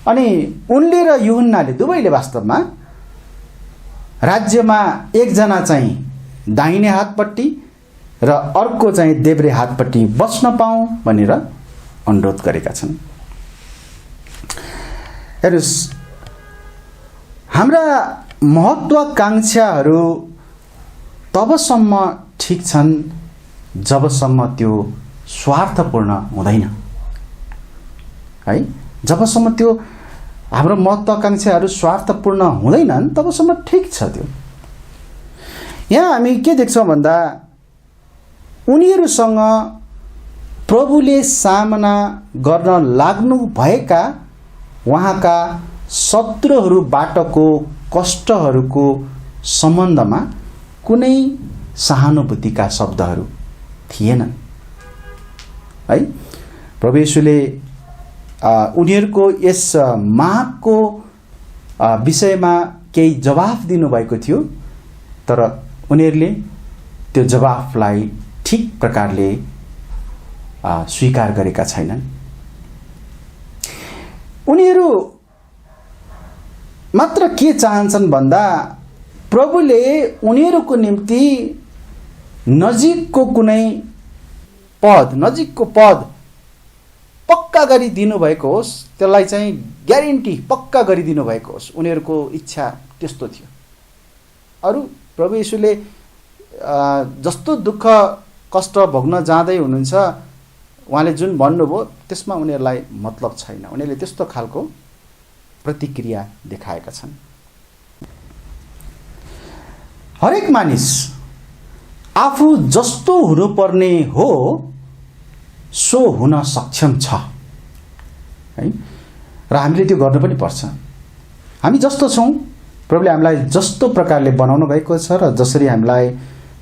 अनि उनले र यूहन्नाले दुवैले वास्तवमा राज्यमा एकजना चाहिँ दाहिने हातपट्टि र अर्को चाहिँ देब्रे हातपट्टि बस्न पाऊँ भनेर अनुरोध गरेका छन्। हेर्नुस्, हाम्रा महत्त्वाकांक्षाहरू तबसम्म ठिक छन् जबसम्म त्यो स्वार्थपूर्ण हुँदैन है। जबसम्म त्यो हाम्रो महत्त्वाकांक्षाहरू स्वार्थपूर्ण हुँदैनन् तबसम्म ठिक छ त्यो। यहाँ हामी के देख्छौँ भन्दा उनीहरूसँग प्रभुले सामना गर्न लाग्नु भएका उहाँका शत्रुहरूबाटको कष्टहरूको सम्बन्धमा कुनै सहानुभूतिका शब्दहरू थिएनन् है। प्रभु येशूले उनीहरूको यस मागको विषयमा केही जवाफ दिनुभएको थियो, तर उनीहरूले त्यो जवाफलाई ठिक प्रकारले स्वीकार गरेका छैनन्। उनीहरू मात्र के चाहन्छन् भन्दा प्रभुले उनीहरूको निम्ति नजिकको पद पक्का गरिदिनु भएको होस्, त्यसलाई चाहिँ ग्यारेन्टी पक्का गरिदिनु भएको होस्। उनीहरूको इच्छा त्यस्तो थियो। अरू प्रभु येशूले जस्तो दुःख कष्ट भोग्न जाँदै हुनुहुन्छ, उहाँले जुन भन्नुभयो त्यसमा उनीहरूलाई मतलब छैन। उनीहरूले त्यस्तो खालको प्रतिक्रिया देखाएका छन्। हरेक मानिस आफू जस्तो हुनुपर्ने हो सो हुन सक्षम छ है, र हामीले त्यो गर्नु पनि पर्छ। हामी जस्तो छौँ, प्रभुले हामीलाई जस्तो प्रकारले बनाउनु भएको छ र जसरी हामीलाई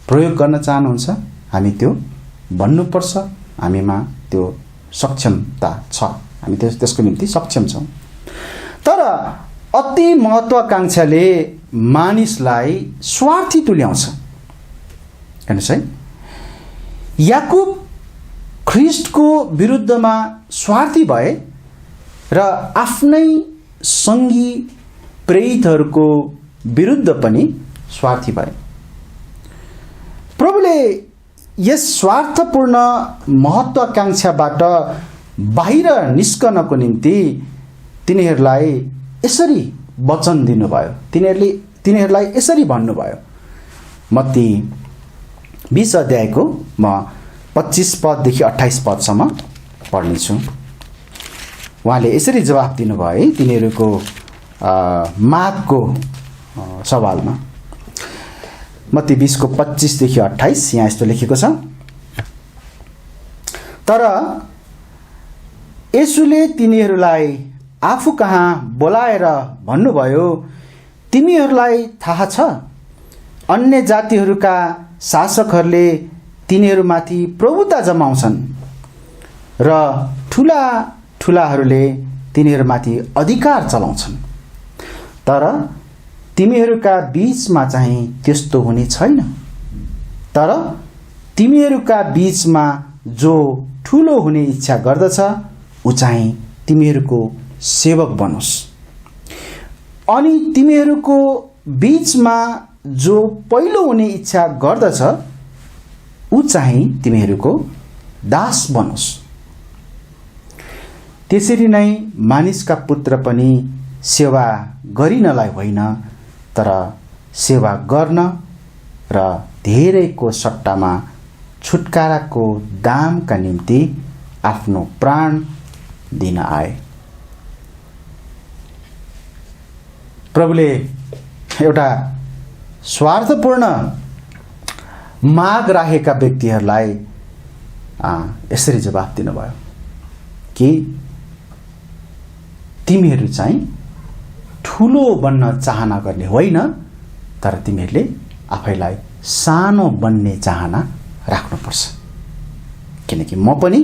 प्रयोग गर्न चाहनुहुन्छ हामी त्यो भन्नुपर्छ। हामीमा त्यो सक्षमता छ, हामी त्यसको निम्ति सक्षम छौँ। तर अति महत्त्वाकांक्षाले मानिसलाई स्वार्थी तुल्याउँछ। हेर्नुहोस् है, याकुब ख्रिस्टको विरुद्धमा स्वार्थी भए र आफ्नै सङ्गी प्रेरितहरूको विरुद्ध पनि स्वार्थी भए। प्रभुले यस स्वार्थपूर्ण महत्त्वाकांक्षाबाट बाहिर निस्कनको निम्ति तिनीहरूलाई यसरी वचन दिनुभयो। तिनीहरूलाई यसरी भन्नुभयो। मत्ती 20 अध्यायको म 25 पददेखि 28 पदसम्म पढ्नेछु। उहाँले यसरी जवाफ दिनुभयो है तिनीहरूको मागको सवालमा। मत्ती 20 को 25 देखि 28 यहाँ यस्तो लेखेको छ। तर येशूले तिनीहरूलाई आफू कहाँ बोलाएर भन्नुभयो, तिमीहरूलाई थाहा छ अन्य जातिहरूका शासकहरूले तिनीहरूमाथि प्रभुता जमाउँछन् र ठुला ठुलाहरूले तिनीहरूमाथि अधिकार चलाउँछन्, तर तिमीहरूका बीचमा चाहिँ त्यस्तो हुने छैन। तर तिमीहरूका बीचमा जो ठुलो हुने इच्छा गर्दछ ऊ चाहिँ तिमीहरूको सेवक बनोस्, अनि तिमीहरूको बीचमा जो पहिलो हुने इच्छा गर्दछ ऊ चाहिँ तिमीहरूको दास बनोस्। त्यसरी नै मानिसका पुत्र पनि सेवा गरिनलाई होइन, तर सेवा गर्न र धेरैको सट्टामा छुटकाराको दामका निम्ति आफ्नो प्राण दिन आए। प्रभुले एउटा स्वार्थपूर्ण माग राखेका व्यक्तिहरूलाई यसरी जवाफ दिनुभयो कि तिमीहरू चाहिँ ठुलो बन्न चाहना गर्ने होइन, तर तिमीहरूले आफैलाई सानो बन्ने चाहना राख्नुपर्छ। किनकि म पनि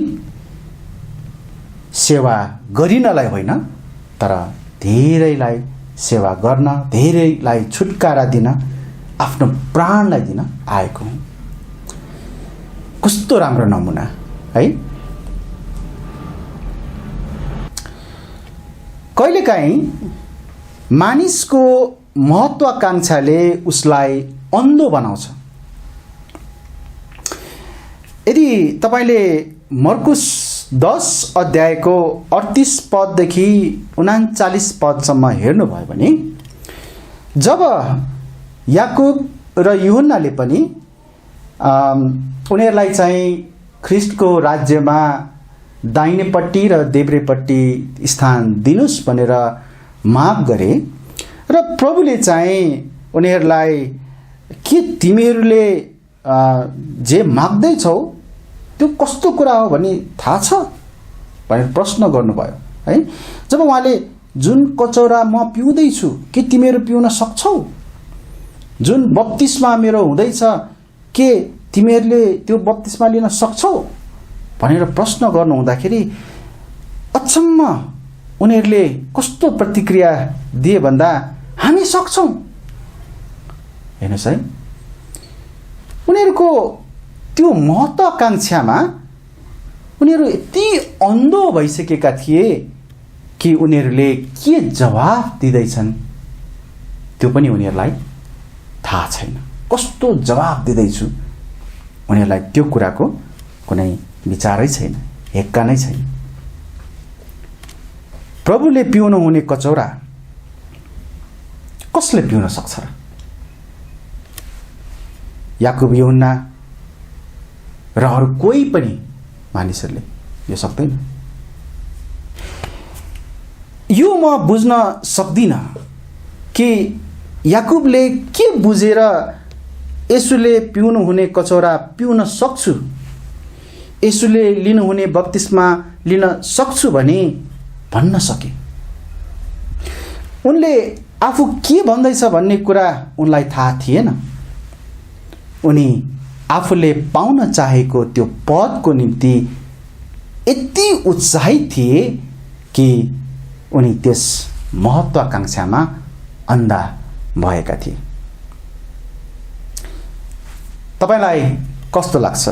सेवा गरिनलाई होइन, तर धेरैलाई सेवा गर्न, धेरैलाई छुटकारा दिन, आफ्नो प्राणलाई दिन आएको हुँ। कस्तो राम्रो नमुना है। कहिलेकाहीँ मानिसको महत्त्वाकांक्षाले उसलाई अन्धो बनाउँछ। यदि तपाईले मर्कुस 10 अध्यायको 38 पददेखि 39 पदसम्म हेर्नुभयो भने, जब याकुब र यूहन्नाले पनि उनीहरूलाई चाहिँ ख्रिस्टको राज्यमा दाहिनेपट्टि र देब्रेपट्टि स्थान दिनुस् भनेर माग गरे र प्रभुले चाहिँ उनीहरूलाई के तिमीहरूले जे माग्दैछौ त्यो कस्तो कुरा हो भनी थाहा छ भनेर प्रश्न गर्नुभयो है। जब उहाँले जुन कचौरा म पिउँदैछु के तिमीहरू पिउन सक्छौ, जुन बप्तिस्मा मेरो हुँदैछ के तिमीहरूले त्यो बप्तिस्मा लिन सक्छौ भनेर प्रश्न गर्नु हुँदाखेरि अचम्म उनीहरूले कस्तो प्रतिक्रिया दिए भन्दा हामी सक्छौँ। हेर्नुहोस् है, उनीहरूको त्यो महत्त्वाकांक्षामा उनीहरू यति अन्धो भइसकेका थिए कि उनीहरूले के जवाफ दिँदैछन् त्यो पनि उनीहरूलाई थाहा छैन। कस्तो जवाफ दिँदैछु उनीहरूलाई त्यो कुराको कुनै विचारै छैन, हेक्का नै छैन। प्रभुले पिउनु हुने कचौरा कसले पिउन सक्छ र? याकुब, यूहन्ना र अरू कोही पनि मानिसहरूले यो सक्दैन। यो म बुझ्न सक्दिनँ कि याकुबले के बुझेर येशूले पिउनु हुने कचौरा पिउन सक्छु, येशूले लिनुहुने बप्तिस्मा लिन सक्छु भन्न सके। उनले आफू के भन्दैछ भन्ने कुरा उनलाई थाहा थिएन। उनी आफूले पाउन चाहेको त्यो पदको निम्ति यति उत्साहित थिए कि उनी त्यस महत्त्वाकांक्षामा अन्धा भएका थिए। तपाईलाई कस्तो लाग्छ?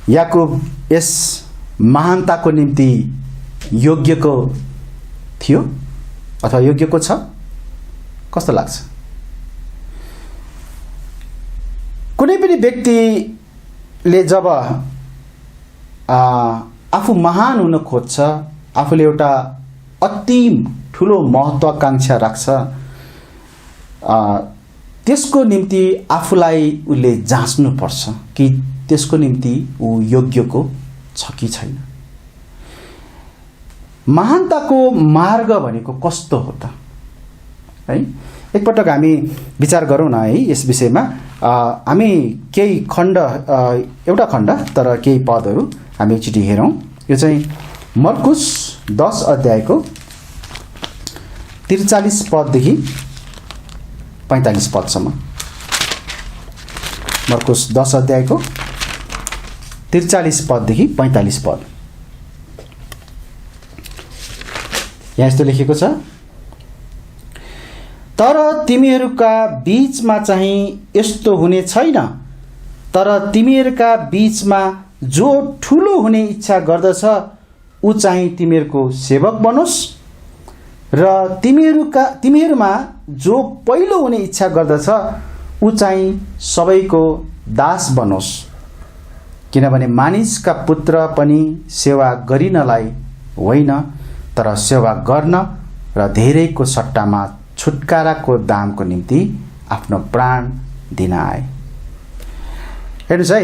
याकुब यस महानताको निम्ति योग्यको थियो अथवा योग्यको छ? कस्तो लाग्छ? कुनै पनि व्यक्तिले जब आफू महान हुन खोज्छ, आफूले एउटा अति ठुलो महत्त्वाकांक्षा राख्छ, त्यसको निम्ति आफूलाई उसले जाँच्नुपर्छ कि त्यसको निम्ति ऊ योग्यको छ कि छैन। महानताको मार्ग भनेको कस्तो हो त है? एकपटक हामी विचार गरौँ न है यस विषयमा। हामी केही खण्ड, एउटा खण्ड तर केही पदहरू हामी एकचोटि हेरौँ। यो चाहिँ मर्कुस 10 अध्यायको 43 पददेखि 45 पदसम्म। मर्कुस 10 अध्यायको 43 पददेखि 45 पद। यहाँ यस्तो लेखेको छ, तर तिमीहरूका बीचमा चाहिँ यस्तो हुने छैन, तर तिमीहरूका बीचमा जो ठुलो हुने इच्छा गर्दछ ऊ चाहिँ तिमीहरूको सेवक बनोस्, र तिमीहरूमा जो पहिलो हुने इच्छा गर्दछ ऊ चाहिँ सबैको दास बनोस्। किनभने मानिसका पुत्र पनि सेवा गरिनलाई होइन, तर सेवा गर्न र धेरैको सट्टामा छुटकाराको दामको निम्ति आफ्नो प्राण दिन आए। हेर्नुहोस् है,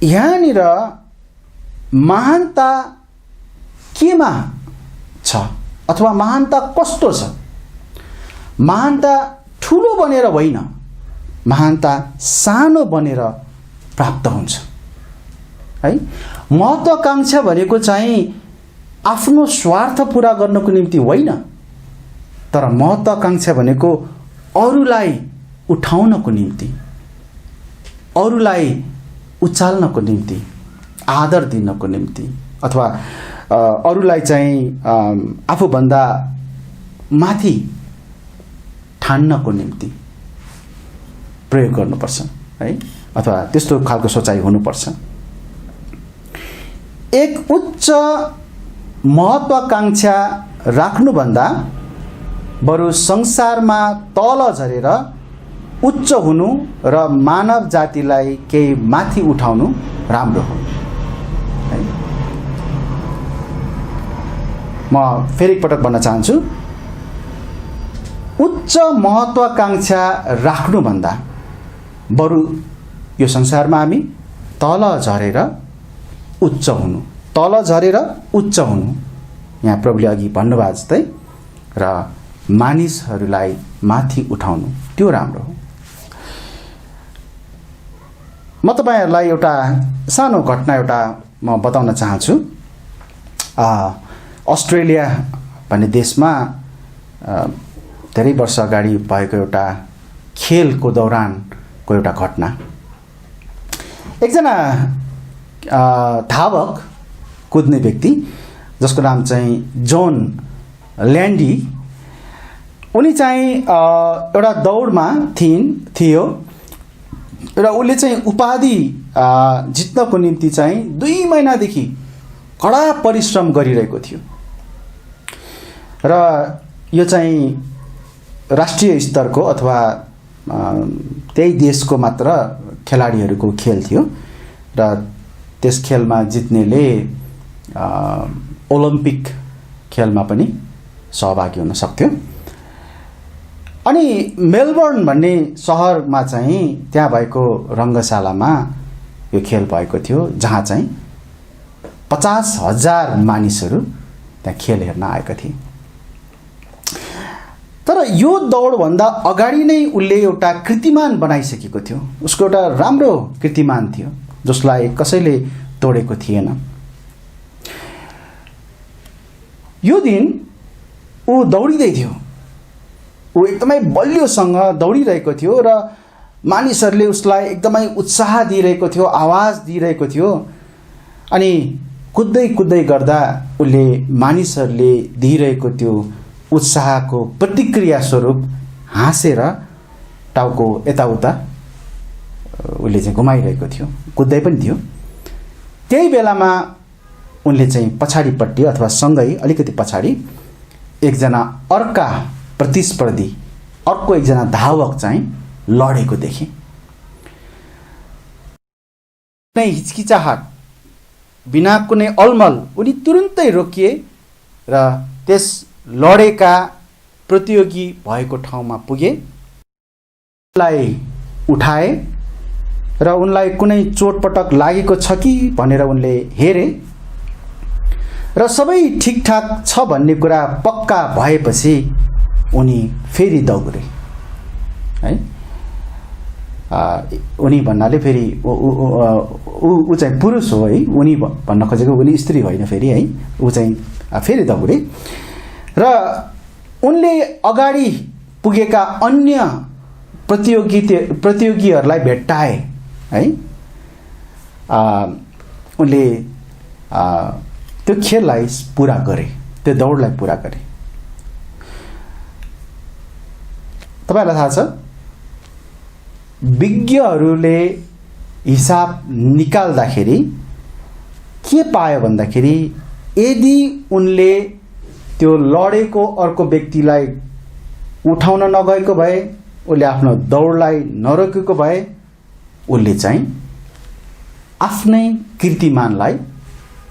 यहाँनिर महानता केमा छ अथवा महानता कस्तो छ? महानता ठुलो बनेर होइन, महानता सानो बनेर प्राप्त हुन्छ है। महत्त्वाकांक्षा भनेको चाहिँ आफ्नो स्वार्थ पूरा गर्नको निम्ति होइन, तर महत्त्वाकांक्षा भनेको अरूलाई उठाउनको निम्ति, अरूलाई उचाल्नको निम्ति, आदर दिनको निम्ति, अथवा अरूलाई चाहिँ आफूभन्दा माथि ठान्नको निम्ति प्रयोग गर्नुपर्छ है, अथवा त्यस्तो खालको सोचाइ हुनुपर्छ। एक उच्च महत्त्वाकांक्षा राख्नुभन्दा बरु संसारमा तल झरेर उच्च हुनु र मानव जातिलाई केही माथि उठाउनु राम्रो हो है। म फेरि एकपटक भन्न चाहन्छु, उच्च महत्त्वाकांक्षा राख्नुभन्दा बरु यो संसारमा हामी तल झरेर उच्च हुनु, तल झरेर उच्च हुनु, यहाँ प्रभुले अघि भन्नुभएको जस्तै, र मानिसहरूलाई माथि उठाउनु, त्यो राम्रो हो। म तपाईहरुलाई एउटा सानो घटना एउटा म बताउन चाहन्छु। अस्ट्रेलिया भन्ने देशमा धेरै वर्ष अगाडि भएको एउटा खेलको दौरानको एउटा घटना। एकजना धावक, कुद्ने व्यक्ति जसको नाम चाहिँ जोन ल्यान्डी उनी चाहिँ एउटा दौडमा थियो र उसले चाहिँ उपाधि जित्नको निम्ति चाहिँ 2 महिनादेखि कडा परिश्रम गरिरहेको थियो र यो चाहिँ राष्ट्रिय स्तरको अथवा त्यही देशको मात्र खेलाडीहरूको खेल थियो र त्यस खेलमा जित्नेले ओलम्पिक खेलमा पनि सहभागी हुन सक्थ्यो। अनि मेलबर्न भन्ने सहरमा चाहिँ त्यहाँ भएको रङ्गशालामा यो खेल भएको थियो, जहाँ चाहिँ 50,000 मानिसहरू त्यहाँ खेल हेर्न आएका थिए। तर यो दौडभन्दा अगाडि नै उसले एउटा कीर्तिमान बनाइसकेको थियो। उसको एउटा राम्रो कीर्तिमान थियो जसलाई कसैले तोडेको थिएन। यो दिन ऊ दौडिँदै थियो, ऊ एकदमै बलियोसँग दौडिरहेको थियो र मानिसहरूले उसलाई एकदमै उत्साह दिइरहेको थियो, आवाज दिइरहेको थियो। अनि कुद्दै कुद्दै गर्दा उसले मानिसहरूले दिइरहेको त्यो उत्साहको प्रतिक्रिया स्वरूप हाँसेर टाउको यताउता उसले चाहिँ घुमाइरहेको थियो, कुद्दै पनि थियो। त्यही बेलामा उनले चाहिँ पछाडिपट्टि अथवा सँगै अलिकति पछाडि एकजना अर्का प्रतिस्पर्धी, अर्को एकजना धावक चाहिँ लडेको देखे। कुनै हिचकिचाहट बिना कुनै अलमल उनी तुरुन्तै रोकिए र त्यस लडेका प्रतियोगी भएको ठाउँमा पुगे, उनलाई उठाए र उनलाई कुनै चोटपटक लागेको छ कि भनेर उनले हेरे र सबै ठिकठाक छ भन्ने कुरा पक्का भएपछि उनी फेरि दौडे है। उनी भन्नाले फेरि ऊ चाहिँ पुरुष हो है, उनी भन्न खोजेको उनी स्त्री होइन फेरि है। ऊ चाहिँ फेरि दौडे र उनले अगाडि पुगेका अन्य प्रतियोगीहरूलाई भेट्टाए है। उनले त्यो खेललाई पुरा गरे, त्यो दौडलाई पुरा गरे। तपाईलाई थाहा छ, विज्ञहरूले हिसाब निकाल्दाखेरि के पायो भन्दाखेरि यदि उनले त्यो लडेको अर्को व्यक्तिलाई उठाउन नगएको भए, उसले आफ्नो दौडलाई नरोकेको भए, उसले चाहिँ आफ्नै कीर्तिमानलाई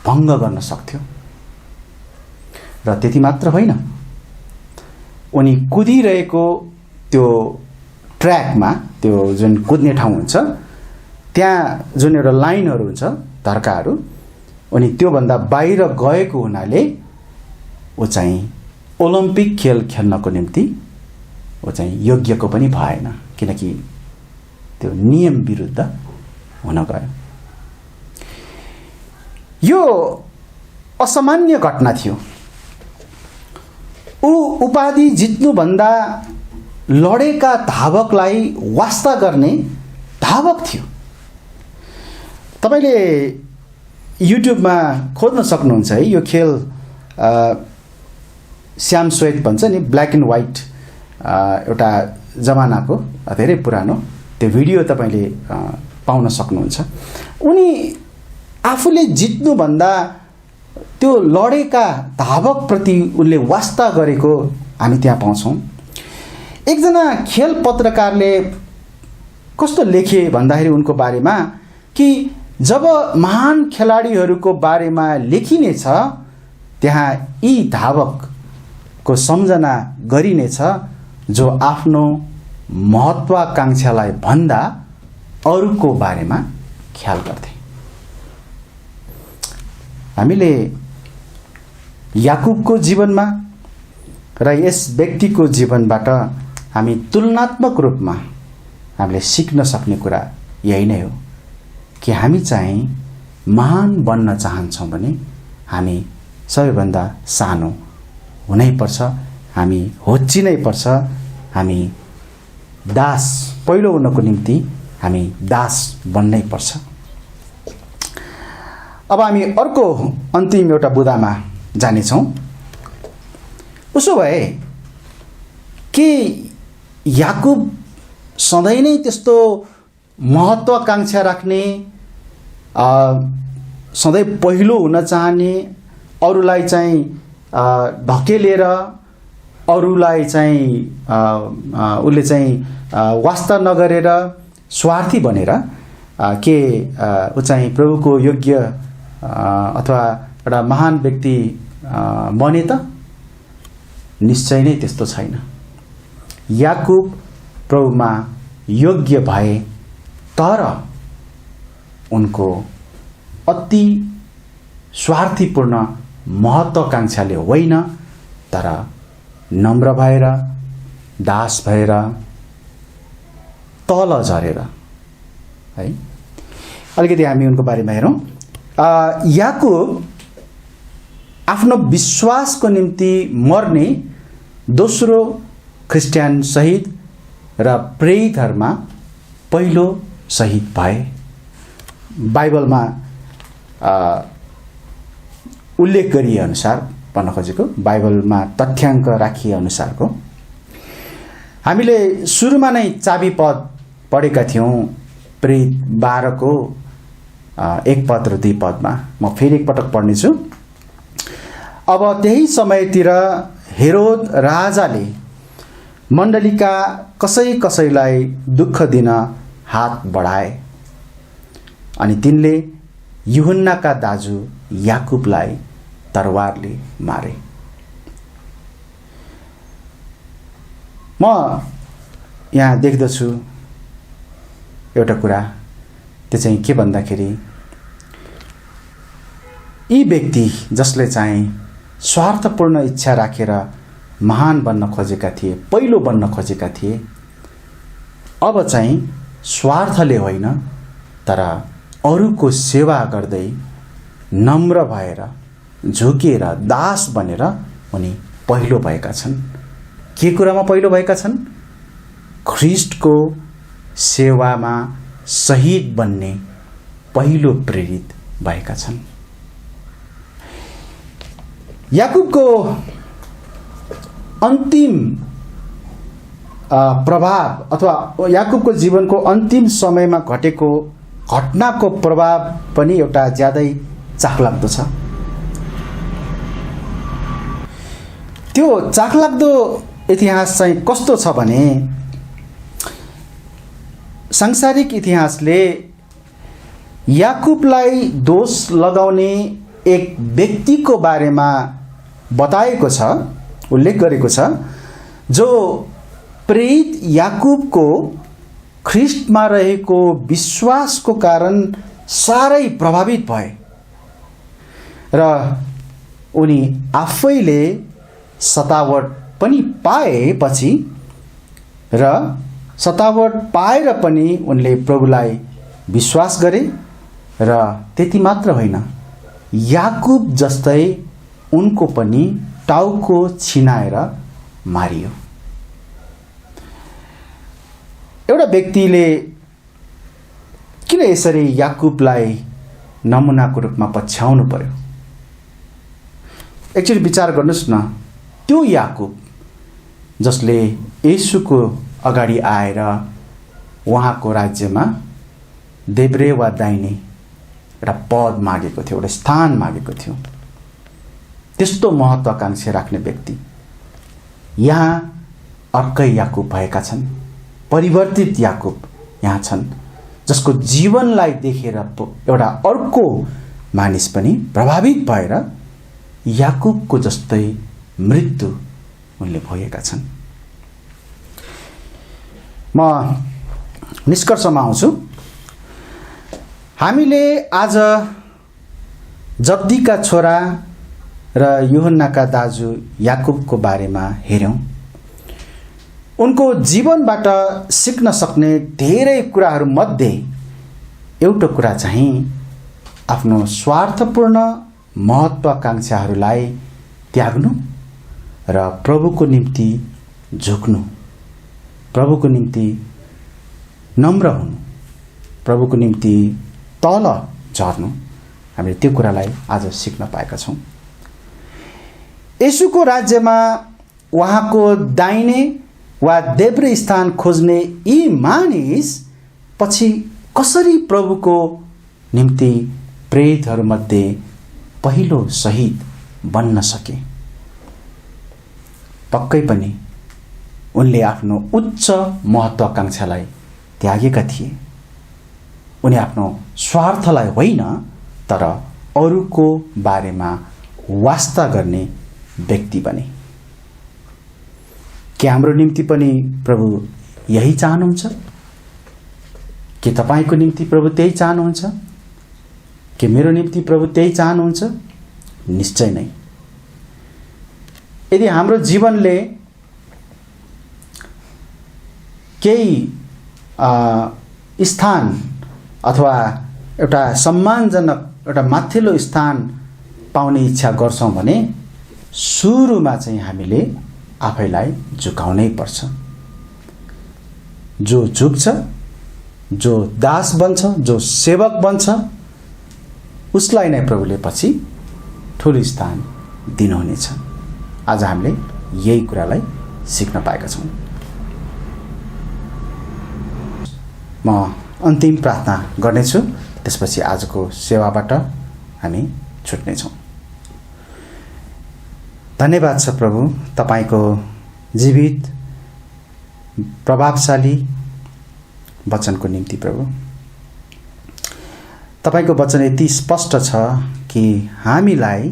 भङ्ग गर्न सक्थ्यो। र त्यति मात्र होइन, उनी कुदिरहेको त्यो ट्र्याकमा, त्यो जुन कुद्ने ठाउँ हुन्छ त्यहाँ जुन एउटा लाइनहरू हुन्छ, धर्काहरू, उनी त्योभन्दा बाहिर गएको हुनाले ऊ चाहिँ ओलम्पिक खेल खेल्नको निम्ति ऊ चाहिँ योग्यको पनि भएन, किनकि त्यो नियम विरुद्ध हुन गयो। यो असामान्य घटना थियो। ऊ उपाधि जित्नुभन्दा लडेका धावकलाई वास्ता गर्ने धावक थियो। तपाईले युट्युबमा खोज्न सक्नुहुन्छ है, यो खेल श्याम श्वेत भन्छ नि, ब्ल्याक एन्ड व्हाइट एउटा जमानाको धेरै पुरानो त्यो भिडियो तपाईले पाउन सक्नुहुन्छ। उनी आफूले जित्नुभन्दा त्यो लडेका धावकप्रति उनले वास्ता गरेको हामी त्यहाँ पाउँछौँ। एकजना खेल पत्रकारले कस्तो लेखे भन्दाखेरि उनको बारेमा कि जब महान खेलाडीहरूको बारेमा लेखिनेछ त्यहाँ यी धावकको सम्झना गरिनेछ जो आफ्नो महत्वाकांक्षालाई भन्दा अरूको बारेमा ख्याल गर्थे। हामीले याकुबको जीवनमा र यस व्यक्तिको जीवनबाट हामी तुलनात्मक रूपमा हामीले सिक्न सक्ने कुरा यही नै हो कि हामी चाहिँ महान बन्न चाहन्छौँ भने हामी सबैभन्दा सानो हुनैपर्छ, हामी होच्चिनै पर्छ, हामी दास, पहिलो हुनको निम्ति हामी दास बन्नै पर्छ। अब हामी अर्को अन्तिम एउटा बुदामा जानेछौँ। उसो भए के याकुब सधैँ नै त्यस्तो महत्त्वाकांक्षा राख्ने, सधैँ पहिलो हुन चाहने, अरूलाई चाहिँ ढकेलेर अरूलाई चाहिँ उसले चाहिँ वास्ता नगरेर स्वार्थी बनेर के ऊ चाहिँ प्रभुको योग्य अथवा एउटा महान व्यक्ति बने त? निश्चय नै त्यस्तो छैन। याकुब प्रभुमा योग्य भए, तर उनको अति स्वार्थीपूर्ण महत्त्वाकांक्षाले होइन, तर नम्र भएर, दास भएर, तल झरेर है। अलिकति हामी उनको बारेमा हेरौँ। याकुब आफ्नो विश्वासको निम्ति मर्ने दोस्रो ख्रिस्टियन शहीद र प्रेरितहरूमा पहिलो शहीद भए। बाइबलमा उल्लेख गरिए अनुसार भन्न खोजेको, बाइबलमा तथ्याङ्क राखिए अनुसारको। हामीले सुरुमा नै चाबी पद पढेका थियौँ, प्रेरित 12 को 1 पद र 2 पदमा। म फेरि एकपटक पढ्नेछु। अब त्यही समयतिर हेरोद राजाले मण्डलीका कसै कसैलाई दुःख दिन हात बढाए अनि तिनले यूहन्नाका दाजु याकुबलाई तरवारले मारे। म यहाँ देख्दछु एउटा कुरा, त्यो चाहिँ के भन्दाखेरि यी व्यक्ति जसले चाहिँ स्वार्थपूर्ण इच्छा राखेर महान बन्न खोजेका थिए, पहिलो बन्न खोजेका थिए, अब चाहिँ स्वार्थले होइन तर अरूको सेवा गर्दै नम्र भएर झुकेर दास बनेर उनी पहिलो भएका छन्। के कुरामा पहिलो भएका छन्? ख्रीष्टको सेवामा शहीद बन्ने पहिलो प्रेरित भएका छन्। याकुबको अन्तिम प्रभाव अथवा याकुबको जीवनको अन्तिम समयमा घटेको घटनाको प्रभाव पनि एउटा ज्यादै चाखलाग्दो छ। त्यो चाखलाग्दो इतिहास चाहिँ कस्तो छ भने, सांसारिक इतिहासले याकुबलाई दोष लगाउने एक व्यक्तिको बारेमा बताएको छ, उल्लेख गरेको छ, जो प्रेरित याकुबको ख्रीष्टमा रहेको विश्वासको कारण साह्रै प्रभावित भए र उनी आफैले सतावट पनि पाएपछि र सतावट पाएर पनि उनले प्रभुलाई विश्वास गरे र त्यति मात्र होइन, याकुब जस्तै उनको पनि टाउको छिनाएर मारियो। एउटा व्यक्तिले किन यसरी याकुबलाई नमुनाको रूपमा पछ्याउनु पर्यो? एकचोटि विचार गर्नुहोस् न। त्यो याकुब जसले येशूको अगाडि आएर उहाँको राज्यमा देब्रे वा दाहिने एउटा पद मागेको थियो, एउटा स्थान मागेको थियो, त्यस्तो महत्त्वाकांक्षा राख्ने व्यक्ति यहाँ अर्कै याकुब भएका छन्। परिवर्तित याकुब यहाँ छन्, जसको जीवनलाई देखेर एउटा अर्को मानिस पनि प्रभावित भएर याकुबको जस्तै मृत्यु उनले भोगेका छन्। म निष्कर्षमा आउँछु। हामीले आज जब्दीका छोरा र यूहन्नाका दाजु याकुबको बारेमा हेर्यौं। उनको जीवनबाट सिक्न सक्ने धेरै कुराहरू मध्ये एउटा कुरा चाहिँ आफ्नो स्वार्थपूर्ण महत्त्वाकांक्षाहरूलाई त्याग्नु र प्रभुको निम्ति झुक्नु, प्रभुको निम्ति नम्र हुनु, प्रभुको निम्ति तल झर्नु। हामीले त्यो कुरालाई आज सिक्न पाएका छौँ। येशूको राज्यमा उहाँको दाहिने वा देब्रे स्थान खोज्ने यी मानिस पछि कसरी प्रभुको निम्ति प्रेरितहरूमध्ये पहिलो शहीद बन्न सके? पक्कै पनि उनले आफ्नो उच्च महत्वाकांक्षालाई त्यागेका थिए। उनी आफ्नो स्वार्थलाई होइन तर अरूको बारेमा वास्ता गर्ने व्यक्ति बने। के हाम्रो निम्ति पनि प्रभु यही चाहनुहुन्छ? के तपाईको निम्ति प्रभु त्यही चाहनुहुन्छ? के मेरो निम्ति प्रभु त्यही चाहनुहुन्छ? निश्चय नै। यदि हाम्रो जीवनले केही स्थान अथवा एउटा सम्मानजनक एउटा माथिल्लो स्थान पाउने इच्छा गर्छौं भने सुरुमा चाहिँ हामीले आफैलाई झुकाउनै पर्छ। जो झुक्छ, जो दास बन्छ, जो सेवक बन्छ, उसलाई नै प्रभुले पछि ठूलो स्थान दिनुहुनेछ। आज हामीले यही कुरालाई सिक्न पाएका छौं। म अन्तिम प्रार्थना गर्नेछु, त्यसपछि आजको सेवाबाट हामी छुट्नेछौं। धन्यवाद छ प्रभु तपाईको जीवित प्रभावशाली वचनको निम्ति। प्रभु तपाईको वचन यति स्पष्ट छ कि हामीलाई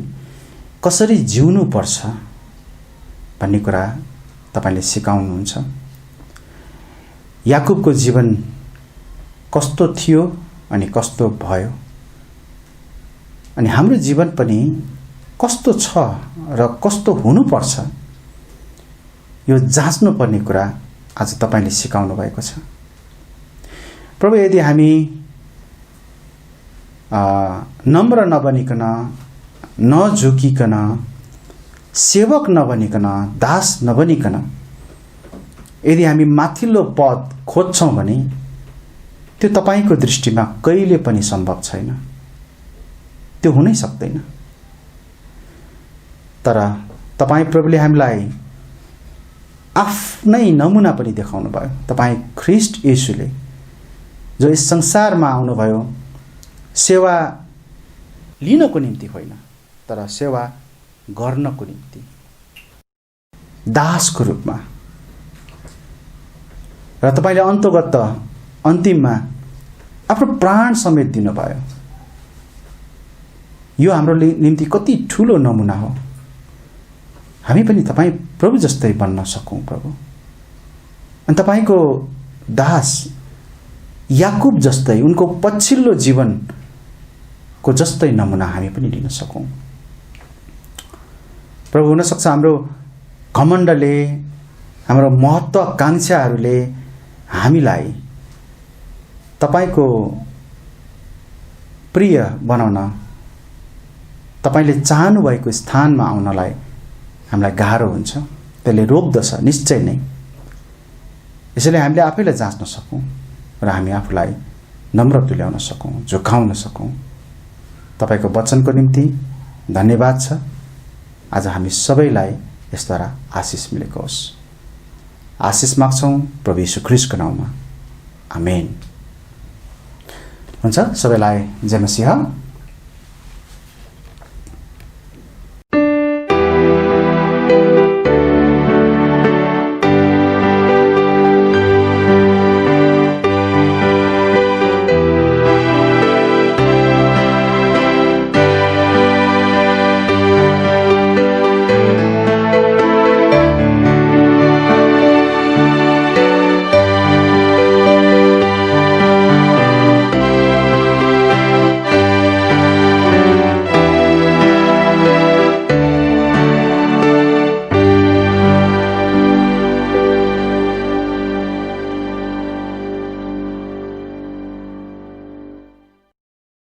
कसरी जिउनु पर्छ भन्ने कुरा तपाईले सिकाउनुहुन्छ। याकुबको जीवन कस्तो थियो अनि कस्तो भयो, अनि हाम्रो जीवन पनि कस्तो छ र कस्तो हुनुपर्छ यो जाँच्नु पर्ने कुरा आज तपाईले सिकाउनु भएको छ। प्रभु यदि हामी नम्र नबनिकन, नझुकिकन, सेवक नबनिकन, दास नबनिकन यदि हामी माथिल्लो पद खोज्छौं भने त्यो तपाईको दृष्टिमा कहिले पनि सम्भव छैन, त्यो हुनै सक्दैन। तर तपाई प्रभुले हामीलाई आफ्नै नमुना पनि देखाउनु भयो। तपाई ख्रीष्ट येशूले जो यस संसारमा आउनुभयो सेवा लिनको निम्ति होइन तर सेवा गर्नको निम्ति, दासको रूपमा, र तपाईले अन्तिममा आफ्नो प्राण समेत दिनुभयो। यो हाम्रो निम्ति कति ठूलो नमुना हो। हामी पनि तपाई प्रभु जस्तै बन्न सकौं प्रभु। अनि तपाईको दास याकुब जस्तै, उनको पछिल्लो जीवनको जस्तै नमुना हामी पनि लिन सकौं प्रभु। हुन सक्छ हाम्रो घमण्डले, हाम्रो महत्वाकांक्षाहरूले हामीलाई तपाईको प्रिय बनाउन, तपाईले चाहनु भएको स्थानमा आउनलाई हामीलाई गाह्रो हुन्छ, त्यसले रोक्दछ निश्चय नै। यसैले हामीले आफैलाई जाँच्न सकौं र हामी आफूलाई नम्र तुल्याउन सकौं, झुकाउन सकौं। तपाईको वचनको निम्ति धन्यवाद छ। आज हामी सबैलाई यसद्वारा आशिष मिलेको होस्। आशिष माग्छौं प्रभु येशू ख्रीष्टको नाममा, आमेन। हुन्छ, सबैलाई जय मसीह।